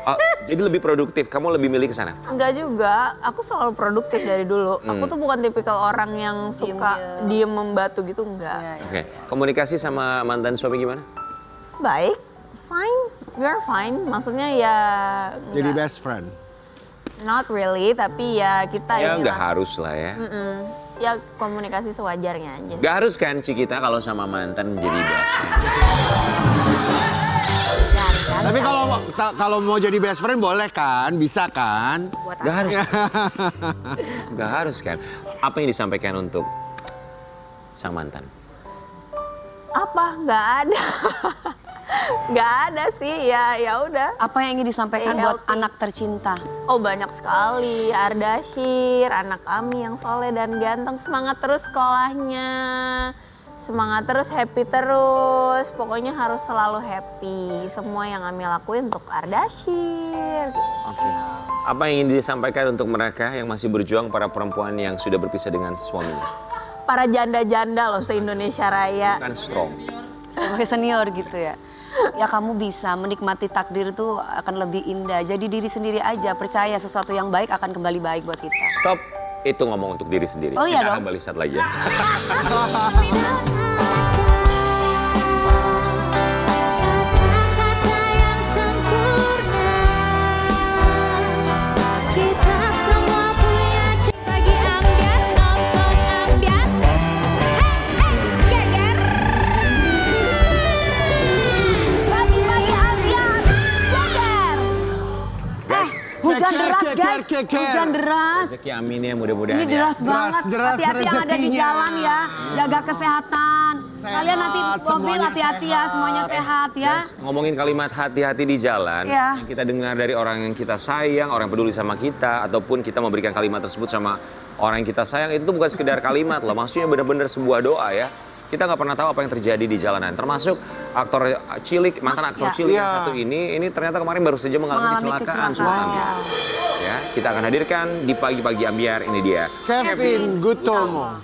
Oh, jadi lebih produktif, kamu lebih milih ke sana? enggak juga, aku selalu produktif dari dulu. Aku tuh bukan tipikal orang yang suka diem membatu gitu, enggak. Oke, komunikasi sama mantan suami gimana? Baik, fine, we are fine. Maksudnya ya Jadi enggak, best friend. not really, tapi ya kita Ya inilah. nggak harus lah ya. Ya komunikasi sewajarnya aja. Nggak harus kan Cikita kalau sama mantan jadi best friend. Tapi kalau mau jadi best friend boleh kan? Bisa kan? Nggak harus. Nggak harus kan. Apa yang disampaikan untuk sang mantan? Apa? Nggak ada. Nggak ada sih, ya udah. Apa yang ingin disampaikan Stay buat healthy. anak tercinta? Oh banyak sekali, Ardashir, anak kami yang soleh dan ganteng, semangat terus sekolahnya, semangat terus, happy terus, pokoknya harus selalu happy. Semua yang Ami lakuin untuk Ardashir. Oke. Apa yang ingin disampaikan untuk mereka yang masih berjuang, para perempuan yang sudah berpisah dengan suaminya? Para janda-janda loh se-Indonesia Raya. Kan strong. Sebagai senior gitu ya. Ya kamu bisa menikmati takdir itu akan lebih indah. Jadi diri sendiri aja, percaya sesuatu yang baik akan kembali baik buat kita. Stop, itu ngomong untuk diri sendiri. Oh iya Kita dong. akan balik saat lagi ya. Kata-kata yang sempurna, kita semua punya bagi ambiar, nonton ambiar. Geger. Bagi ambiar, geger. Hujan deras guys, Keker. hujan deras. Rezeki amin ya mudah-mudahan Ini ya. deras banget. deras Hati-hati yang ada di rezekinya. jalan ya. Jaga kesehatan. Kalian nanti Sehat, mobil semuanya hati-hati ya, sehat. semuanya sehat ya. Guys, ngomongin kalimat hati-hati di jalan, Iya. yang kita dengar dari orang yang kita sayang, orang yang peduli sama kita, ataupun kita memberikan kalimat tersebut sama orang yang kita sayang, itu tuh bukan sekedar kalimat loh, maksudnya benar-benar sebuah doa ya. Kita nggak pernah tahu apa yang terjadi di jalanan. Termasuk aktor cilik, mantan aktor cilik yang Iya. satu ini ternyata kemarin baru saja mengalami kecelakaan. Sultan. Ya, kita akan hadirkan di pagi-pagi ambiar, ini dia. Kevin Gutomo.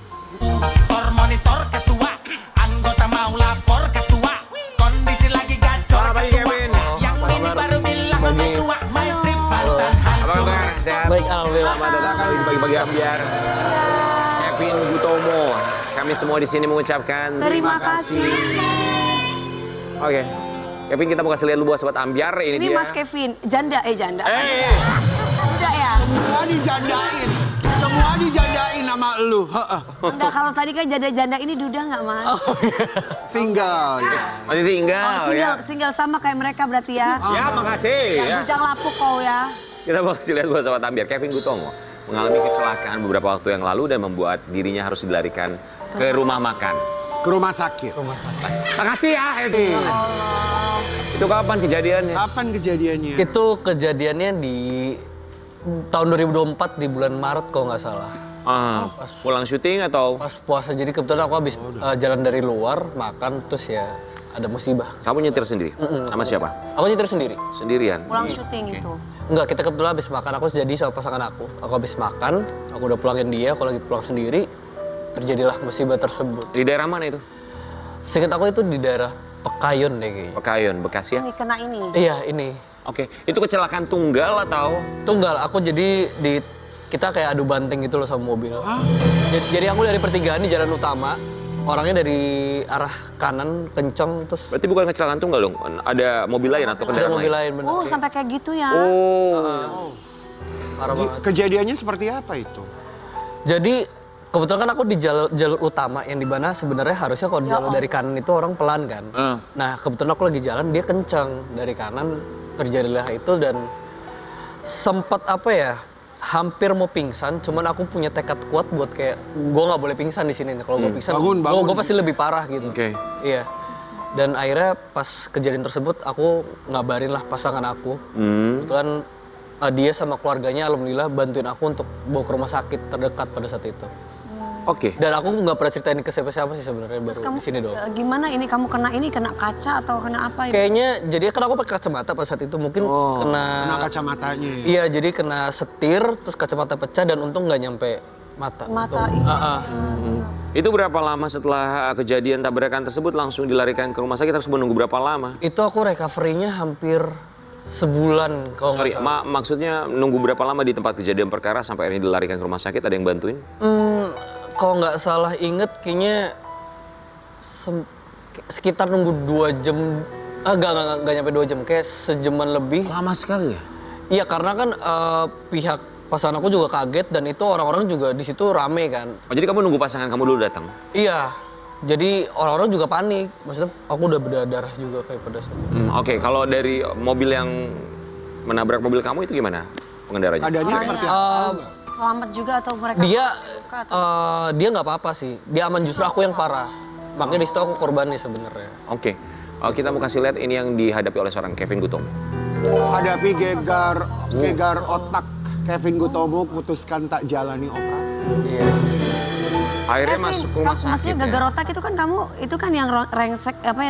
Monitor ketua, anggota mau lapor ketua. Kondisi lagi gacor Selamat pagi, ketua. Kevin. Yang ini baru bilang sama tua, my trip Banten Apa hancur. kabar? Sehat? Baik, alhamdulillah. Selamat datang di pagi-pagi ambiar. Kevin Gutomo. Kami semua di sini mengucapkan Terima kasih. Oke. Kevin, kita mau kasih lihat lu buat sobat ambiar. Ini Ini dia. Mas Kevin, janda. Janda. Udah ya? Semua dijandain. Semua dijandain sama lu. Heeh. Enggak, kalau tadi kan janda-janda ini duda nggak, Mas? Single. Ya. Masih single ya. Single sama kayak mereka berarti ya. Ya, makasih ya. Bujang lapuk kau ya. Kita mau kasih lihat buat sobat ambiar. Kevin Gutomo mengalami kecelakaan beberapa waktu yang lalu dan membuat dirinya harus dilarikan ke rumah makan. Ke rumah sakit. Makasih ya. Itu kapan kejadiannya? Kapan kejadiannya? Itu kejadiannya di tahun 2024 di bulan Maret kalau nggak salah. Pulang syuting atau? Pas puasa, jadi kebetulan aku habis jalan dari luar, makan, terus ya ada musibah. Kamu nyetir sendiri? Sama siapa? Aku nyetir sendiri. Sendirian? Pulang syuting itu. Enggak, kita kebetulan habis makan, aku jadi sama pasangan aku. Aku habis makan, aku udah pulangin dia, aku lagi pulang sendiri. Terjadilah musibah tersebut. Di daerah mana itu? Seingat aku itu di daerah Pekayon deh kayaknya. Pekayon, Bekasi ya? Ini kena ini. Iya, ini. Oke, itu kecelakaan tunggal atau? Tunggal, aku jadi kita kayak adu banting gitu loh sama mobil. Jadi aku dari pertigaan di jalan utama, orangnya dari arah kanan kenceng terus Berarti bukan kecelakaan tunggal dong? Ada mobil lain atau ada kendaraan mobil lain? lain bener. Oh, sampai kayak gitu ya. Parah banget. Kejadiannya seperti apa itu? Jadi kebetulan kan aku di jalur utama yang di mana sebenarnya harusnya kalau di jalur dari kanan itu orang pelan kan. Nah kebetulan aku lagi jalan dia kencang dari kanan, terjadilah itu dan sempat apa ya, hampir mau pingsan. Cuman aku punya tekad kuat buat kayak gue nggak boleh pingsan di sini. Kalau gue pingsan, Bangun. gue pasti lebih parah gitu. Oke. Iya. Dan akhirnya pas kejadian tersebut aku ngabarin lah pasangan aku. Kebetulan dia sama keluarganya alhamdulillah bantuin aku untuk bawa ke rumah sakit terdekat pada saat itu. Oke. Dan aku nggak pernah ceritain ke siapa-siapa sih sebenarnya, baru Kamu di sini doang. gimana ini kamu kena kaca atau kena apa ini? Kayaknya jadi kan aku pakai kacamata pada saat itu mungkin Kena kacamatanya ya? Iya, jadi kena setir terus kacamata pecah dan untung nggak nyampe mata. Mata Untung. ini. Itu berapa lama setelah kejadian tabrakan tersebut langsung dilarikan ke rumah sakit? Harus menunggu berapa lama? Itu aku recovery-nya hampir sebulan kalau Sorry, nggak salah. maksudnya nunggu berapa lama di tempat kejadian perkara sampai akhirnya dilarikan ke rumah sakit? Ada yang bantuin? Kalau nggak salah inget kayaknya sekitar nunggu 2 jam. Nggak nyampe 2 jam, kayak sejaman lebih. Lama sekali ya? Iya, karena kan pihak pasangan aku juga kaget dan itu orang-orang juga di situ rame kan. Oh, jadi kamu nunggu pasangan kamu dulu datang? Iya, jadi orang-orang juga panik. Maksudnya aku udah berdarah juga kayak pada saat itu. Oke, kalau dari mobil yang menabrak mobil kamu itu gimana pengendaranya? Keadaannya seperti apa? Selamat juga atau mereka Dia luka atau- dia nggak apa-apa sih. Dia aman, justru aku yang parah. Makanya di situ aku korbannya sebenarnya. Oke. Kita mau kasih lihat ini yang dihadapi oleh seorang Kevin Gutomo. Hadapi gegar otak Kevin Gutomo putuskan tak jalani operasi. Iya. Akhirnya Kevin, masuk rumah sakit. maksudnya ya? gegar otak itu kan kamu itu kan yang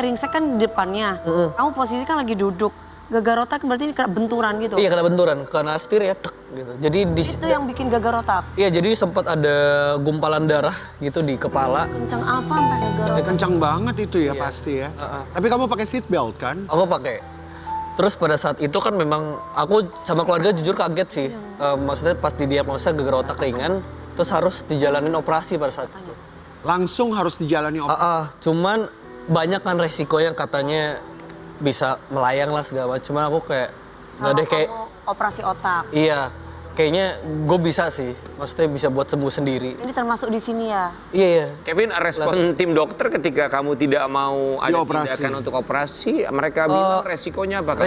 ringsek kan di depannya. Kamu posisi kan lagi duduk. Gegar otak berarti ini kena benturan gitu. Iya, kena benturan, kena setir ya, tek gitu. Jadi Itu yang bikin gegar otak. Iya, jadi sempat ada gumpalan darah gitu di kepala. Kenceng apa sampai gegar otak? Kencang banget itu ya pasti ya. Tapi kamu pakai seat belt kan? Aku pakai. Terus pada saat itu kan memang aku sama keluarga jujur kaget sih. Maksudnya pas didiagnosa gegar otak ringan, terus harus dijalanin operasi pada saat itu. Langsung harus dijalani operasi. Cuman banyak kan resiko yang katanya bisa melayang lah segala macam. Cuman aku kayak nggak deh, kayak Kamu operasi otak. iya, kayaknya gue bisa sih. Maksudnya bisa buat sembuh sendiri. Ini termasuk di sini ya. Iya. Kevin, respon tim dokter ketika kamu tidak mau ada Dioperasi. tindakan untuk operasi, mereka bilang resikonya apa? kalau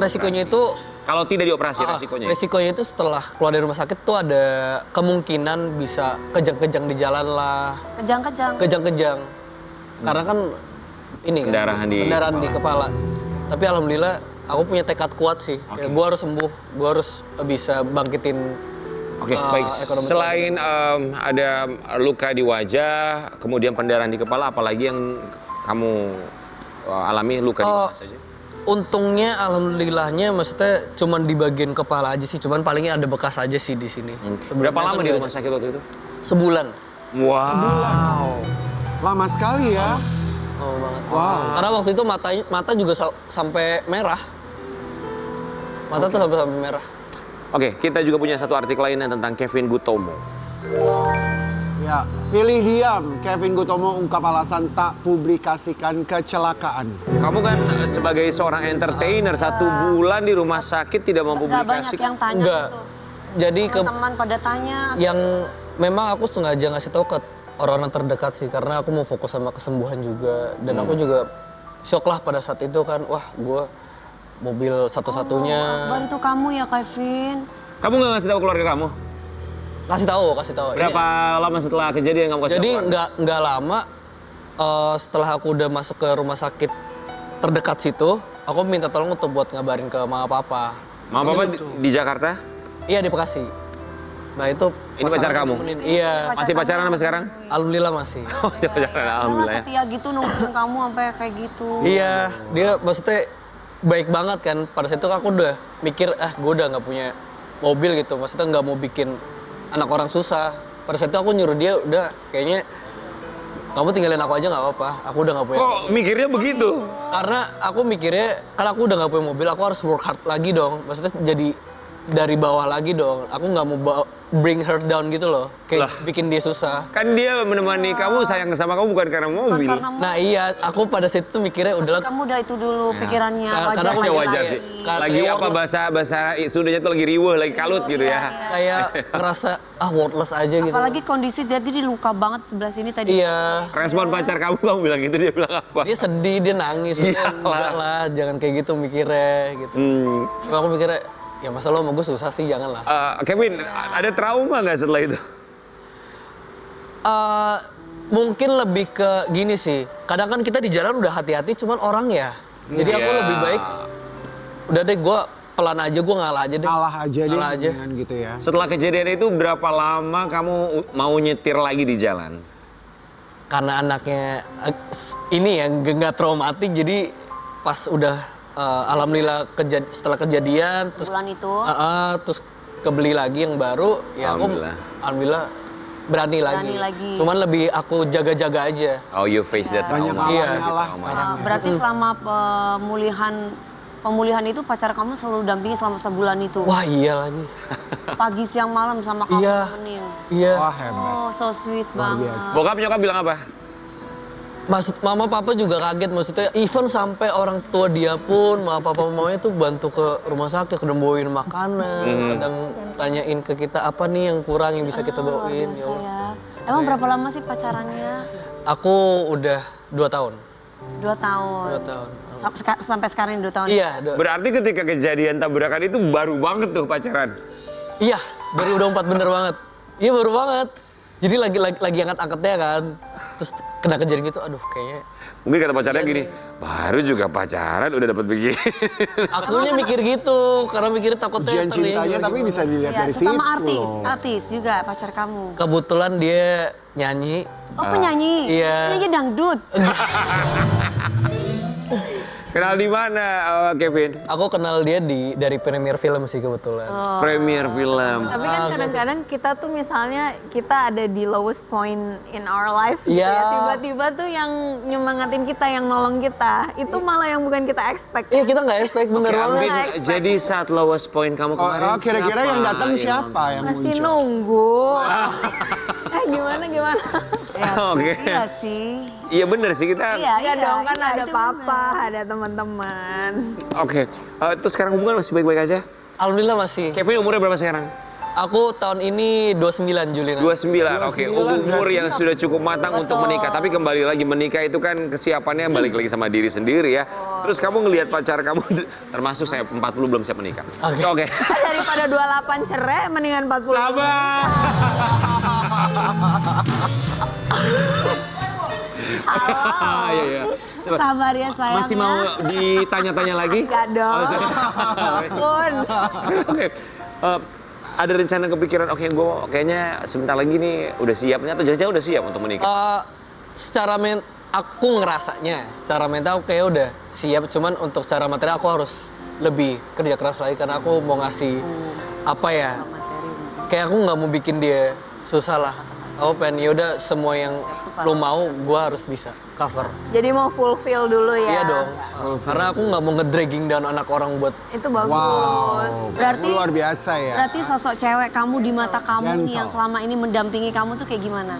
Resikonya itu Kalau tidak dioperasi, resikonya? resikonya itu setelah keluar dari rumah sakit tuh ada kemungkinan bisa kejang-kejang di jalan lah, Kejang-kejang. kejang-kejang. Karena kan ini kan Pendarahan di kepala. Tapi alhamdulillah aku punya tekad kuat sih. Kayak gue harus sembuh, gue harus bisa bangkitin Oke, baik. ekonomi. Selain ada luka di wajah, kemudian pendarahan di kepala, apalagi yang kamu alami luka di mana saja? Untungnya, alhamdulillahnya, maksudnya cuman di bagian kepala aja sih, cuman palingnya ada bekas aja sih di sini. Berapa Sebenarnya lama tuh di nggak rumah sakit waktu itu? ada. Sebulan. Wow. Lama sekali ya. Oh banget. Wow. Karena waktu itu mata juga sampai merah. Mata tuh sampai merah. Oke, kita juga punya satu artikel lainnya tentang Kevin Gutomo. Ya, pilih diam. Kevin Gutomo ungkap alasan tak publikasikan kecelakaan. Kamu kan sebagai seorang entertainer 1 bulan di rumah sakit tidak Gak banyak mempublikasikan. yang tanya Enggak. gitu. Jadi Teman-teman pada tanya. yang memang aku sengaja ngasih tahu ke orang-orang terdekat sih, karena aku mau fokus sama kesembuhan juga. Dan aku juga shock lah pada saat itu kan, wah gue mobil satu-satunya. Baru itu kamu ya Kevin. Kamu nggak ngasih tahu keluarga kamu? Kasih tahu. Berapa lama setelah kejadian kamu kasih Jadi tahu keluarga? nggak lama setelah aku udah masuk ke rumah sakit terdekat situ, aku minta tolong untuk buat ngabarin ke mama papa. Mama papa di Jakarta? Iya, di Bekasi. Nah itu Ini pacar kamu? Iya, Masih pacaran sampai sekarang? alhamdulillah masih. Masih pacaran, Karena alhamdulillah ya. setia gitu nungguin kamu sampai kayak gitu. Iya, dia maksudnya baik banget kan. Pada saat itu aku udah mikir, gue udah nggak punya mobil gitu. Maksudnya nggak mau bikin anak orang susah. Pada saat itu aku nyuruh dia, udah kayaknya kamu tinggalin aku aja nggak apa-apa. Aku udah nggak punya. Kok mikirnya begitu? Karena aku mikirnya, karena aku udah nggak punya mobil, aku harus work hard lagi dong. Maksudnya jadi dari bawah lagi dong. Aku nggak mau bring her down gitu loh. Kayak bikin dia susah. Kan dia menemani kamu, sayang sama kamu bukan karena mobil. Nah iya, aku pada saat itu mikirnya udahlah. Kamu udah itu dulu pikirannya. Karena aku Ya Kayak wajar kayak- sih. kayak Lagi apa worthless. bahasa Sundanya tuh lagi riweuh, lagi kalut gitu ya. Kayak ngerasa worthless aja gitu. Apalagi kondisi dia luka banget sebelah sini tadi. Iya. Respon pacar kamu bilang gitu, dia bilang apa? Dia sedih, dia nangis. Enggak lah, jangan kayak gitu mikirnya gitu. Cuma aku mikirnya, ya masa lo sama gue susah sih, jangan lah. Kevin, ada trauma nggak setelah itu? Mungkin lebih ke gini sih. Kadang kan kita di jalan udah hati-hati, cuman orang ya. Jadi aku Iya. lebih baik, udah deh gue pelan aja, gue ngalah aja deh. Ngalah aja deh Ngalah aja. dengan gitu ya. Setelah kejadian itu berapa lama kamu mau nyetir lagi di jalan? Karena anaknya ini yang nggak traumatik, jadi pas udah alhamdulillah setelah kejadian terus Bulan itu. terus kebeli lagi yang baru, ya aku alhamdulillah berani lagi. Cuman lebih aku jaga-jaga aja. Oh, you face that Banyak trauma. Iya. awalnya lah sekarang. Berarti selama pemulihan itu pacar kamu selalu dampingi selama sebulan itu. Wah iya lagi. Pagi siang malam sama kamu Iya. temenin. Iya. Wah hebat. Oh, so sweet banget. Bokap nyokap bilang apa? Maksud mama papa juga kaget, maksudnya even sampai orang tua dia pun, mama papa mamanya tuh bantu ke rumah sakit, kadang bawain makanan, kadang tanyain ke kita apa nih yang kurang yang bisa kita Luar bawain. biasa Ya Allah. ya. Emang berapa lama sih pacarannya? Aku udah 2 tahun. 2 tahun. 2 tahun. Sampai sekarang 2 tahun. Iya, Berarti ketika kejadian tabrakan itu baru banget tuh pacaran. iya 2024 bener banget. Iya baru banget. Jadi lagi angkat-angkatnya kan, terus kena kejadian gitu, aduh kayaknya. Mungkin kata pacarnya gini, baru juga pacaran udah dapat begini. Akunya mikir gitu, karena mikirnya takutnya Ujian cintanya tapi bisa dilihat Iya, dari situ sesama loh. artis juga pacar kamu. Kebetulan dia nyanyi. Oh, penyanyi. Iya. Penyanyi dangdut. Kenal di mana, Kevin? Aku kenal dia dari premier film sih kebetulan. Premier film. Tapi kan kadang-kadang kita tuh misalnya kita ada di lowest point in our lives gitu Iya. ya. Tiba-tiba tuh yang nyemangatin kita, yang nolong kita. Itu malah yang bukan kita expect. Iya kita nggak expect bener banget. Kevin, jadi saat lowest point kamu kemarin Oh, kira-kira siapa yang datang siapa yang Masih muncul? nunggu. gimana? Oke. Iya sih. Iya bener sih kita. Iya dong, kan iya, ada itu papa, benar. ada teman-teman. Oke. Terus sekarang hubungan masih baik-baik aja? Alhamdulillah masih. Kevin umurnya berapa sekarang? Aku tahun ini 29 Juli. 29. Oke. 29, Umur udah yang sudah cukup matang untuk menikah. Tapi kembali lagi menikah itu kan kesiapannya balik lagi sama diri sendiri ya. Terus kamu ngelihat pacar kamu termasuk saya 40 belum siap menikah. Oke. Daripada 28 cerai, mendingan 40. Sabar. Iya, iya. Coba. Sabar ya sayangnya. Masih mau ditanya-tanya lagi? Enggak dong. Oh, sorry. Ampun. Oke. ada rencana kepikiran, oke gue kayaknya sebentar lagi nih udah siap nih, atau jangan-jangan udah siap untuk menikah? Aku ngerasanya secara mental aku kayak udah siap, cuman untuk secara materi aku harus lebih kerja keras lagi karena aku mau ngasih apa ya, kayak aku nggak mau bikin dia susah lah. Aku pengen yaudah semua yang lo mau gue harus bisa cover. Jadi mau fulfill dulu ya. Iya dong, karena aku nggak mau nge-dragging down anak orang buat Itu bagus. Wow, Berarti- luar biasa ya. Berarti sosok cewek kamu di mata kamu nih Gentle. yang selama ini mendampingi kamu tuh kayak gimana?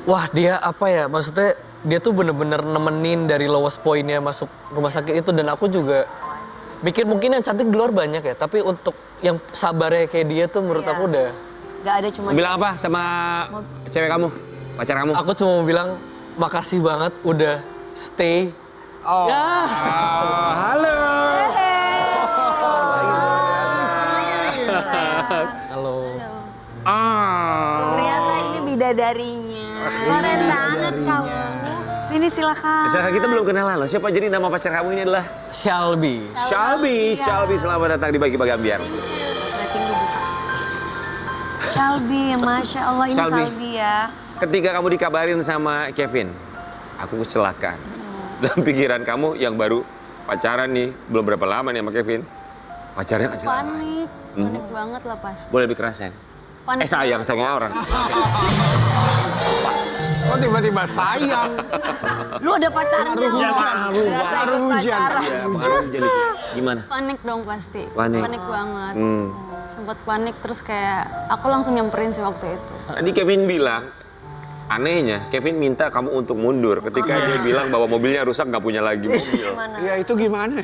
wah dia apa ya, maksudnya dia tuh bener-bener nemenin dari lowest point-nya masuk rumah sakit itu. Dan aku juga mikir mungkin yang cantik di luar banyak ya, tapi untuk yang sabarnya kayak dia tuh menurut aku udah. Gak ada cuma Bilang apa sama cewek kamu, pacar kamu? Aku cuma mau bilang makasih banget udah stay. Oh. Ya. Halo. Halo. Ternyata ini bidadarinya. keren banget kamu. Sini silakan. Misalnya kita belum kenalan loh, siapa jadi nama pacar kamu ini adalah? Shelby. Shelby, selamat datang di Bagi-Bagi Ambiar. Rating lu buka. Shelby, Masya Allah ini Shelby. Shelby ya. Ketika kamu dikabarin sama Kevin, aku kecelakaan. Dalam pikiran kamu yang baru pacaran nih, belum berapa lama nih sama Kevin, pacarnya kecelakaan. Panik banget lah pasti. Boleh lebih keras, sayang? Panik Sayang orang. Kok tiba-tiba sayang? Lu ada pacaran Baru ya? hujan. Baru hujan. Iya, pengaruh hujan di sini. Gimana? Panik dong pasti. Panik. Banget. Hmm. Sempet panik terus kayak aku langsung nyamperin sih waktu itu. Tadi Kevin bilang, anehnya Kevin minta kamu untuk mundur ketika dia bilang bahwa mobilnya rusak nggak punya lagi mobil. Ya itu gimana?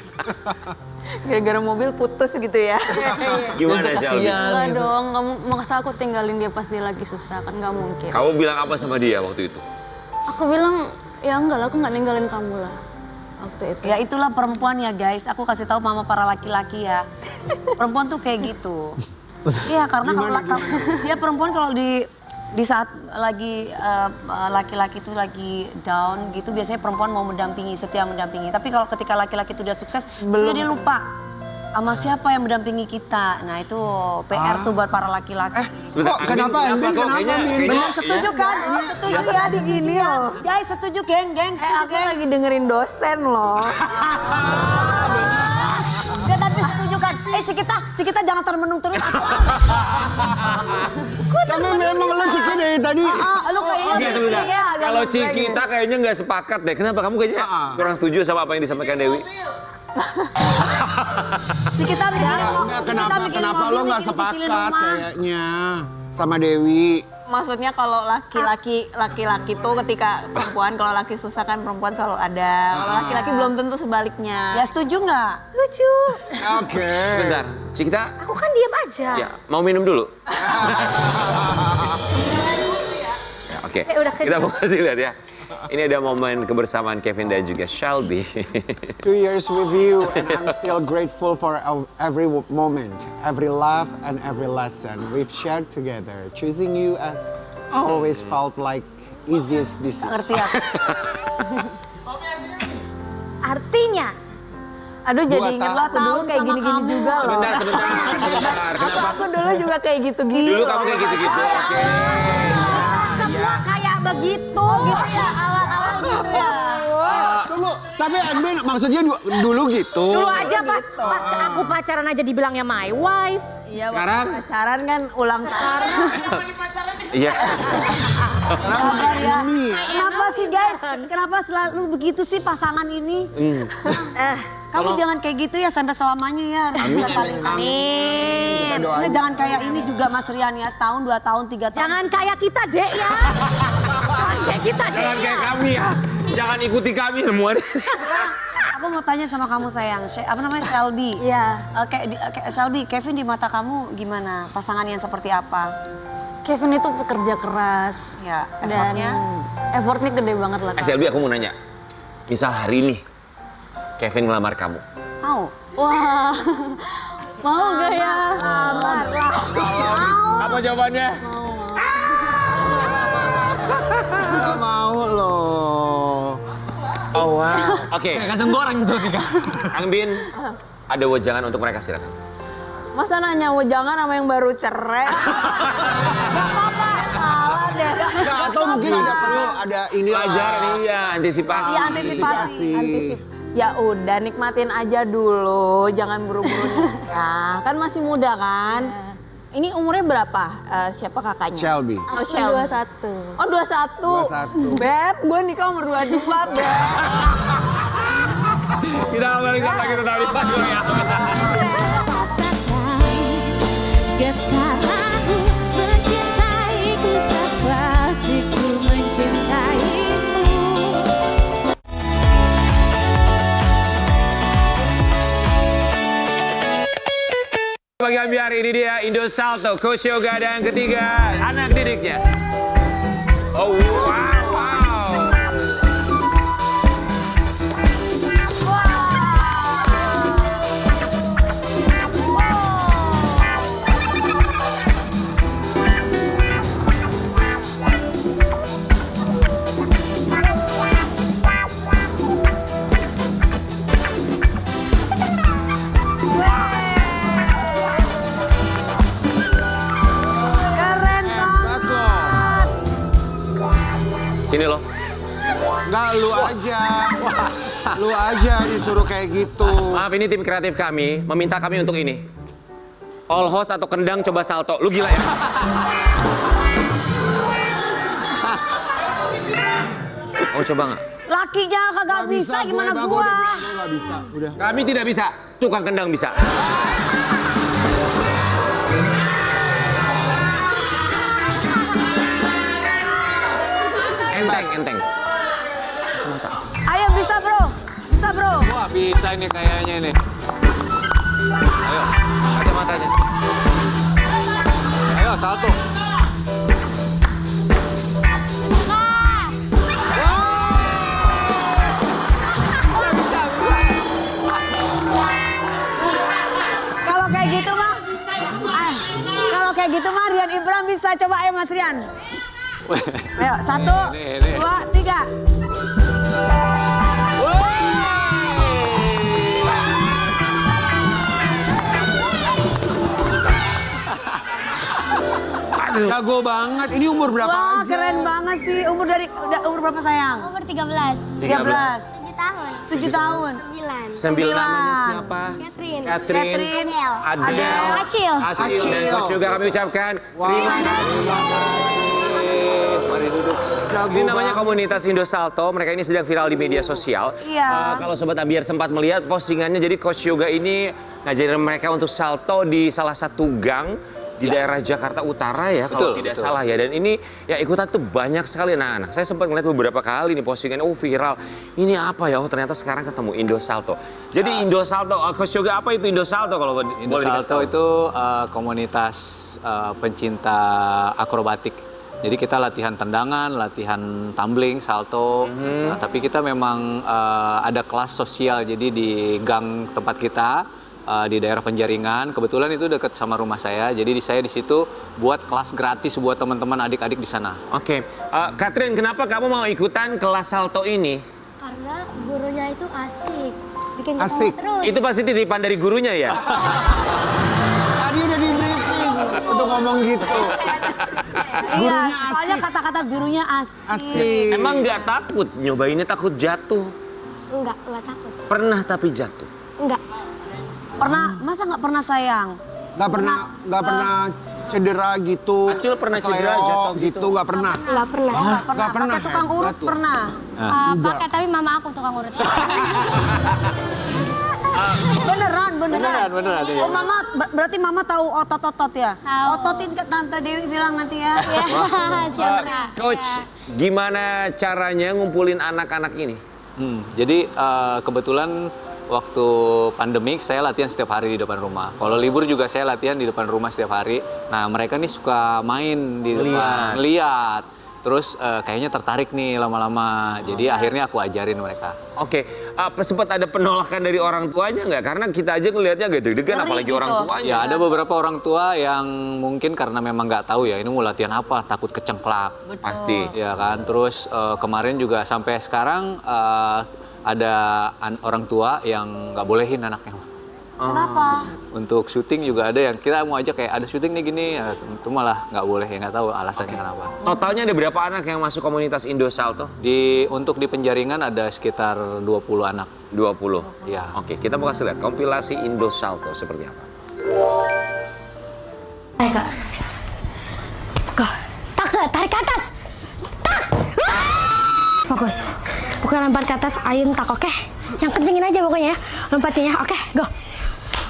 Gara-gara mobil putus gitu ya. Gimana Terus Shelby? kasihan. Enggak dong, kamu maksa aku tinggalin dia pas dia lagi susah kan nggak mungkin. Kamu bilang apa sama dia waktu itu? Aku bilang ya enggak lah, aku nggak ninggalin kamu lah waktu itu. Ya itulah perempuan ya guys. Aku kasih tahu mama para laki-laki ya. Perempuan tuh kayak gitu. Iya karena kalau ya perempuan kalau di saat lagi laki-laki itu lagi down gitu biasanya perempuan mau mendampingi, setia mendampingi. Tapi kalau ketika laki-laki itu udah sukses, sudah dia lupa sama siapa yang mendampingi kita. Nah itu PR tuh buat para laki-laki. Sebentar, Kok kenapa, Andin? kok? Kenapa, Min? Benar setuju kan? Oh, setuju ya di gini loh. Guys setuju geng, setuju Aku geng. lagi dengerin dosen loh. Ya tapi setuju kan? Cikita jangan termenung terus. Tapi memang lo Ciki dari tadi. Lu kayaknya Enggak, sebentar. iya, Kalau Cikita kayaknya nggak sepakat deh. Kenapa? Kamu kayaknya kurang setuju sama apa yang disampaikan Dewi? Cikita mikirin Kenapa lo nggak cicilin sepakat rumah. kayaknya sama Dewi? Maksudnya kalau laki-laki tuh ketika perempuan, kalau laki susah kan perempuan selalu ada. Kalau laki-laki belum tentu sebaliknya. Ya setuju nggak? Lucu. Oke. Sebentar, Cikita. Aku kan diam aja. Ya, mau minum dulu? Ya, oke, udah kita mau kasih lihat ya. Ini ada momen kebersamaan Kevin dan juga Shelby. 2 years with you and I'm still grateful for every moment, every love and every lesson we've shared together. Choosing you as always felt like easiest decision. Ngerti ya? Artinya, Aduh jadi inget tahu. lo aku dulu kayak Sama gini-gini kamu. juga loh. Sebentar. Kenapa? Aku dulu juga kayak gitu-gitu. Dulu kamu kayak gitu-gitu. Oke. semua kayak begitu. Gitu ya, awal-awal gitu ya. Tunggu, tapi Admin maksudnya dulu gitu. Dulu aja pas aku pacaran aja dibilangnya my wife. Iya, waktu Sekarang? pacaran kan ulang tahun. Iya. Sabar ya. Kenapa sih guys? Kenapa selalu begitu sih pasangan ini? Kamu jangan kayak gitu ya sampai selamanya ya. Harus bisa saling Kita doain. Jangan kayak ini juga Mas Rian ya, setahun, 2 tahun, 3 tahun. Jangan kayak kita, Dek ya. Jangan kayak kita, Dek. Jangan kayak kami ya. Jangan ikuti kami semua. Aku mau tanya sama kamu sayang, apa namanya Shelby? Iya. Shelby, Kevin di mata kamu gimana? Pasangan yang seperti apa? Kevin itu pekerja keras. Ya, Dan effortnya? effortnya gede banget lah. Kak. Shelby, aku mau nanya. Misal hari ini Kevin ngelamar kamu. Mau? Wah, mau gak ya? Lamar lah. Apa jawabannya? Gak mau loh. Oh wow. Oke. Kayak kacang goreng tuh nih Kak. Kang Bin, ada wejangan untuk mereka silakan. Masa nanya jangan sama yang baru cerai? Gak apa-apa, salah deh. Nggak, atau mungkin ada ini Wajar iya, antisipasi. Iya, antisipasi. Ya udah nikmatin aja dulu, jangan buru-buru nikah. Kan masih muda kan? Ini umurnya berapa? Siapa kakaknya? Shelby. Oh, Shelby. 21. Oh, 21. 21. Beb, gue nikah umur 22, Beb. Kita kembali sama kita tadi pas ya. Gak salahku mencintaiku seperti ku mencintaimu. Bagi Ambiar ini dia Indo Salto, Coach Yoga dan ketiga anak didiknya. Oh wow, wow. Hebat loh. Sini loh. Nggak, lu aja. Lu aja disuruh kayak gitu. Maaf, ini tim kreatif kami meminta kami untuk ini. All host atau kendang coba salto. Lu gila ya? Mau coba nggak? Lakinya kagak Nggak bisa, gimana Bang. gua? Udah bilang lu nggak bisa. Udah. Kami tidak bisa. Tukang kendang bisa. Enteng. Kacamata. Ayo bisa bro, bisa bro. Wah bisa ini kayaknya ini. Ayo, kacamatanya. Ayo salto. Kalau kayak gitu mah, kalau kayak gitu mah Rian Ibram bisa. Coba ayo Mas Rian. Ayo 1, 2, 3. Jago banget. Ini umur berapa Wah aja? keren banget sih. Umur berapa sayang? Umur 13. 13. 7 tahun. 7 tahun. 9. 9 namanya siapa? Catherine. Catherine, Adele. Adele, Acil. Acil dan Coach juga kami ucapkan terima kasih. Mari duduk. Jago Ini namanya banget. komunitas Indo Salto. Mereka ini sedang viral di media sosial. Iya. Kalau Sobat Ambiar sempat melihat postingannya, jadi Coach Yoga ini ngajarin mereka untuk salto di salah satu gang di daerah Jakarta Utara ya, kalau tidak salah ya. Dan ini ya ikutan tuh banyak sekali anak-anak. Saya sempat ngeliat beberapa kali nih postingannya, viral. Ini apa ya? Oh ternyata sekarang ketemu Indo Salto. Jadi Indo Salto, Coach Yoga apa itu Indo Salto kalau Indo boleh dikasih Salto tahu? itu komunitas pencinta akrobatik. Jadi kita latihan tendangan, latihan tumbling, salto. Nah, tapi kita memang ada kelas sosial. Jadi di gang tempat kita di daerah Penjaringan, kebetulan itu dekat sama rumah saya. Jadi saya di situ buat kelas gratis buat teman-teman adik-adik di sana. Oke, Catherine, kenapa kamu mau ikutan kelas salto ini? Karena gurunya itu asik. Bikin Asik. ketemu terus. Itu pasti titipan dari gurunya ya? Tadi udah di briefing untuk ngomong gitu. Iya, Gurunya soalnya asik. kata-kata gurunya asik. Asik. Emang nggak takut? Nyobainnya takut jatuh? Enggak takut. Pernah tapi jatuh? Enggak. Pernah, masa nggak pernah sayang? Nggak pernah cedera gitu. Acil pernah cedera, kesleo jatuh gitu? gitu. Nggak pernah. Enggak pernah. Nggak pernah. Pakai tukang urut hebat tuh. pernah. Pakai tapi mama aku tukang urut. Beneran. Oh mama, berarti mama tahu otot-otot ya? Tahu. Ototin ke Tante Dewi bilang nanti ya. Siapa? Coach, gimana caranya ngumpulin anak-anak ini? Jadi kebetulan waktu pandemik saya latihan setiap hari di depan rumah. Kalau libur juga saya latihan di depan rumah setiap hari. Nah mereka nih suka main di depan, lihat. Terus kayaknya tertarik nih lama-lama. Jadi akhirnya aku ajarin mereka. Oke, sempat ada penolakan dari orang tuanya nggak? Karena kita aja ngelihatnya gak deg-degan, Ngeri apalagi gitu. orang tuanya. Ya ada beberapa orang tua yang mungkin karena memang nggak tahu ya ini mau latihan apa, takut kecengklak. Pasti. Ya kan, terus kemarin juga sampai sekarang ada orang tua yang nggak bolehin anaknya. Kenapa? Untuk syuting juga ada yang kita mau ajak kayak ada syuting nih gini, ya, itu malah nggak boleh, ya nggak tahu alasannya kenapa. Totalnya ada berapa anak yang masuk komunitas Indo Salto? Untuk di penjaringan ada sekitar 20 anak. 20? Ya. Oke, kita mau kasih lihat kompilasi Indo Salto seperti apa. Ayo kak. Tak, tarik ke atas. Tak. Fokus. Bukan lempar ke atas, ayun tak, oke? Yang kencengin aja pokoknya ya. Lompatnya ya, oke? Go.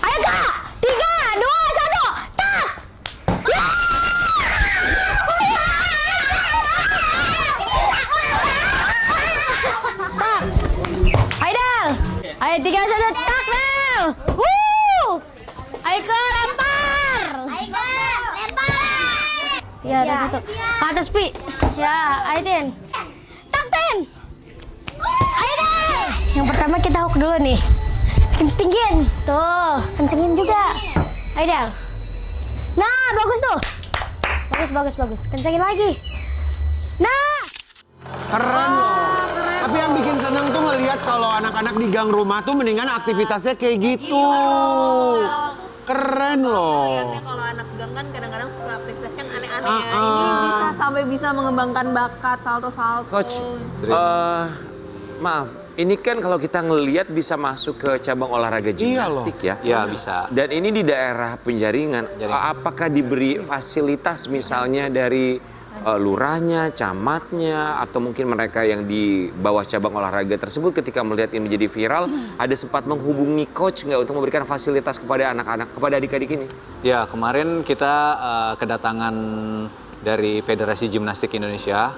Ayo kak. 3, 2, 1. Tak. Tak. Ayo Del. Ayo 3, 1. Tak Del. Woo. Ayo ke lempar. Ayo ke lempar. Ya, ada satu. Ke atas, Pi. Ya, ayo Tin. Tak, Tin. Ayo deh. Yang pertama kita hook dulu nih. Kencengin. Tuh, kencengin juga. Ayo Del. Nah, bagus tuh. Bagus. Kencengin lagi. Nah. Keren loh. Tapi yang bikin seneng tuh ngelihat kalau anak-anak di gang rumah tuh mendingan aktivitasnya kayak gitu. Keren loh. Kalau anak gang kan kadang-kadang suka aktivitas yang aneh-aneh ya. Ini bisa sampai bisa mengembangkan bakat salto-salto. Coach, maaf, ini kan kalau kita ngelihat bisa masuk ke cabang olahraga gimnastik ya? Ya bisa. Dan ini di daerah Penjaringan, apakah diberi fasilitas misalnya dari lurahnya, camatnya, atau mungkin mereka yang di bawah cabang olahraga tersebut ketika melihat ini menjadi viral, ada sempat menghubungi coach nggak untuk memberikan fasilitas kepada anak-anak, kepada adik-adik ini? Ya, kemarin kita kedatangan dari Federasi Gimnastik Indonesia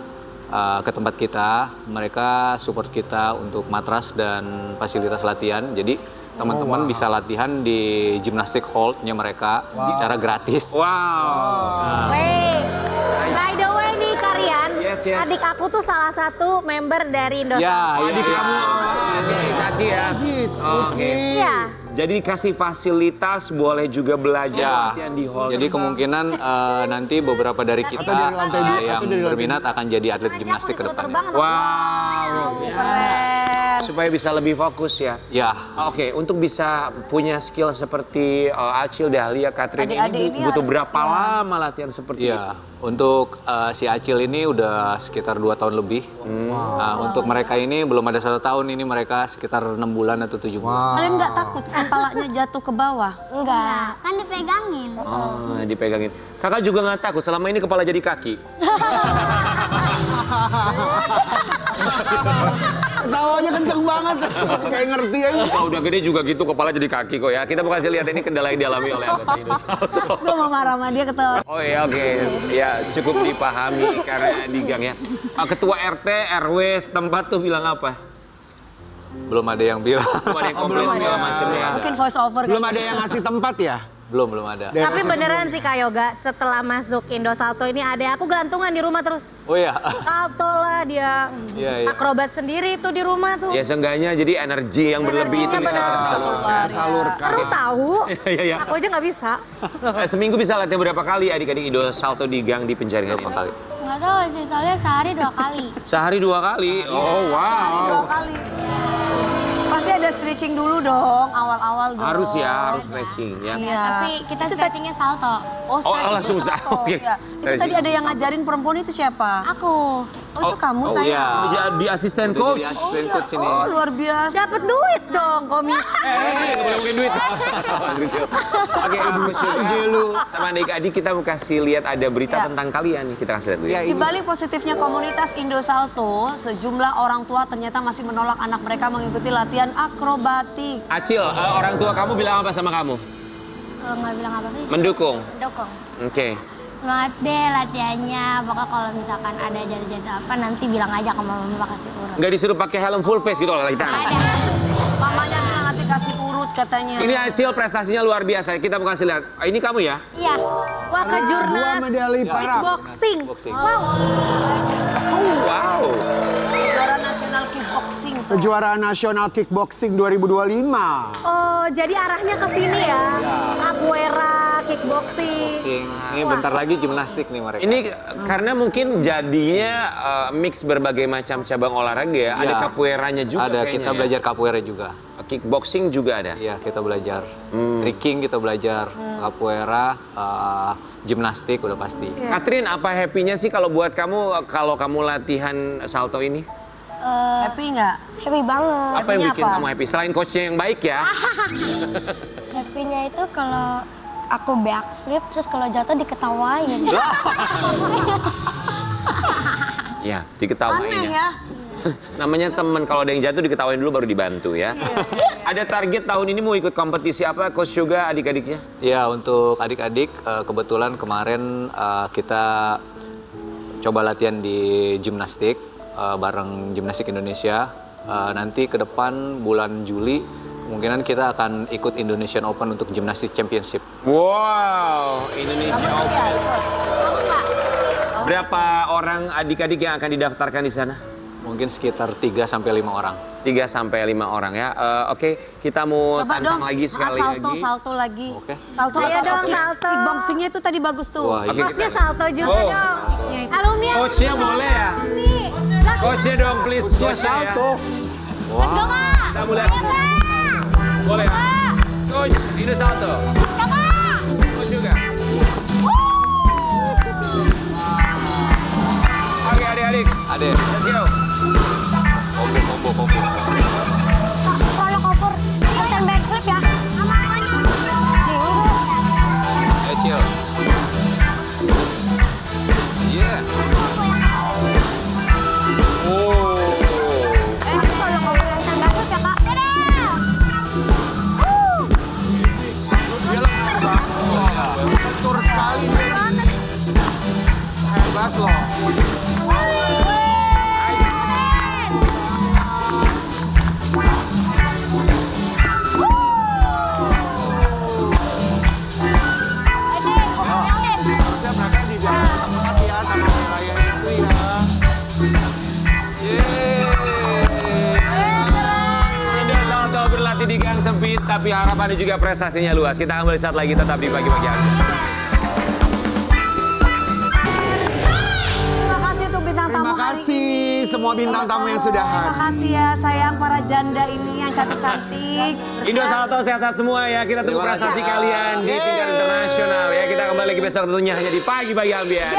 ke tempat kita. Mereka support kita untuk matras dan fasilitas latihan. Jadi teman-teman bisa latihan di gymnastic hall-nya mereka secara gratis. Wow. By the way nih Karian, Yes. adik aku tuh salah satu member dari Indo Ya, Salto. Adik kamu, oke, Saki ya. Oke. Iya. Jadi kasih fasilitas, boleh juga belajar Ya, latihan di hall. jadi kemungkinan nanti beberapa dari kita dari lantai dua, yang atau dari lantai berminat akan jadi atlet gimnastik ke depannya. Wow. Supaya bisa lebih fokus ya. Ya, Oke, untuk bisa punya skill seperti Acil, Dahlia, Katrin Adik-adik ini ini butuh harus- berapa lama latihan seperti itu? ya. Untuk si Acil ini udah sekitar 2 tahun lebih. Nah, untuk mereka ini belum ada 1 tahun, ini mereka sekitar 6 bulan atau 7 bulan. Kalian nggak takut kepalanya jatuh ke bawah? Enggak, kan dipegangin. Oh, dipegangin. Kakak juga nggak takut, selama ini kepala jadi kaki. Ketawanya kenceng banget. Kayak ngerti aja. Kalau udah gede juga gitu, kepala jadi kaki kok ya. Kita mau kasih lihat ini kendala yang dialami oleh anggota Indo Salto. Gue mau marah sama dia ketawa. Oh iya, oke. Ya, cukup dipahami karena di gang ya. Ketua RT, RW setempat tuh bilang apa? Belum ada yang bilang. Belum ada yang komplain segala macam ya. Mungkin voice over. Belum ada yang ngasih tempat ya? Belum ada. Daerah Tapi situ beneran belum. sih Kak Yoga, setelah masuk Indo Salto ini ada aku gelantungan di rumah terus. Oh ya. Salto lah dia, Iya. akrobat sendiri tuh di rumah tuh. Ya seenggaknya jadi energi yang berlebih itu bisa tersalurkan. Salurkan. Seru tahu. Iya. Aku aja nggak bisa. Seminggu bisa latihan berapa kali adik-adik Indo Salto di gang di Penjaringan ini? Kali. Nggak tahu sih, soalnya sehari 2 kali. Sehari 2 kali. Oh wow. Pasti ada stretching dulu dong, awal-awal dong. Harus ya, harus stretching ya. Iya. Tapi kita stretchingnya salto. Oh, stretching langsung itu salto. Oke. Ya. Itu tadi Stretching. ada yang ngajarin perempuan itu siapa? Aku. Oh, itu kamu Oh saya. iya. Jadi asisten Udah coach. jadi asisten coach ini. Oh, luar biasa. Dapat duit dong komisi. Nggak boleh mungkin duit. Oke, aja lu. sama adik-adik kita mau kasih lihat ada berita Ya. tentang kalian nih. Kita kasih lihat dulu ya. Ya, Di balik positifnya komunitas Indo Salto, sejumlah orang tua ternyata masih menolak anak mereka mengikuti latihan akrobatik. Acil, orang tua kamu bilang apa sama kamu? Nggak bilang apa-apa sih. Mendukung. Mendukung. Oke. Semangat deh latihannya. Pokoknya kalau misalkan ada jatuh-jatuh apa, nanti bilang aja ke mama kasih urut. Nggak disuruh pakai helm full face gitu loh kita. Ada. Mamanya bilang nanti kasih urut katanya. Ini Acil prestasinya luar biasa. Kita mau kasih lihat. Ini kamu ya? Iya. Wah kejurnas Dua medali perak. kickboxing. Boxing. Wow. Wow. Juara nasional kickboxing. Kejuaraan Nasional Kickboxing 2025. Oh, jadi arahnya ke sini ya. Capoeira, kickboxing. Ini bentar lagi gimnastik nih mereka. Ini karena mungkin jadinya mix berbagai macam cabang olahraga ya. Ada capoeiranya juga Ada, kayaknya kita ya. belajar capoeira juga. Kickboxing juga ada. Iya, kita belajar. Tricking kita belajar, capoeira, gimnastik udah pasti. Katrin, apa happy-nya sih kalau buat kamu kalau kamu latihan salto ini? Happy nggak? Happy banget. Apa yang bikin kamu happy? Selain coachnya yang baik ya? Happy-nya itu kalau aku backflip terus kalau jatuh diketawain. Ya, diketawain Aneh ya. ya. Namanya temen, kalau ada yang jatuh diketawain dulu baru dibantu ya. Ada target tahun ini mau ikut kompetisi apa, Coach Yoga, adik-adiknya? Ya, untuk adik-adik kebetulan kemarin kita coba latihan di gimnastik bareng Gimnastik Indonesia. Nanti ke depan bulan Juli kemungkinan kita akan ikut Indonesian Open untuk Gimnastik Championship. Wow, Indonesia Open. Berapa orang adik-adik yang akan didaftarkan di sana? Mungkin sekitar 3 sampai 5 orang. 3 sampai 5 orang ya. Oke, kita mau Coba tantang dong, lagi sekali salto, lagi. salto lagi. Oke. Salto Ayo apa? dong, salto. Kickboxingnya itu tadi bagus tuh. Wah, Oke, Coachnya kita- salto juga Oh. dong. Alumni. Coachnya boleh ya? Coachnya dong, please. Coachnya ya. Let's go, Kak. Kita mulai. Boleh ya? Coach, ini salto. Coach juga. Oke, adik-adik. Ade, Let's go. combo. Kalau cover, latihan backflip ya. Ayo, chill. Yeah. Oh. Kalau cover latihan backflip ya, Kak. Dia lepas banget loh. Lentur sekali dia. Hebat loh. Harusnya mereka di dalam tempat ya sama wilayah itu ya. Indah salto berlatih di gang sempit, tapi harapannya juga prestasinya luas. Kita akan melihat lagi tetap di pagi-pagi hari. Terima kasih untuk bintang tamu Terima hari kasih ini. semua bintang tamu yang sudah Terima hadir. kasih ya sayang para janda ini yang cantik-cantik. Indo salto sehat-sehat semua ya. Kita tunggu prestasi kalian di tingkat internasional ya. Kita kembali lagi besok tentunya hanya di pagi-pagi ambiar.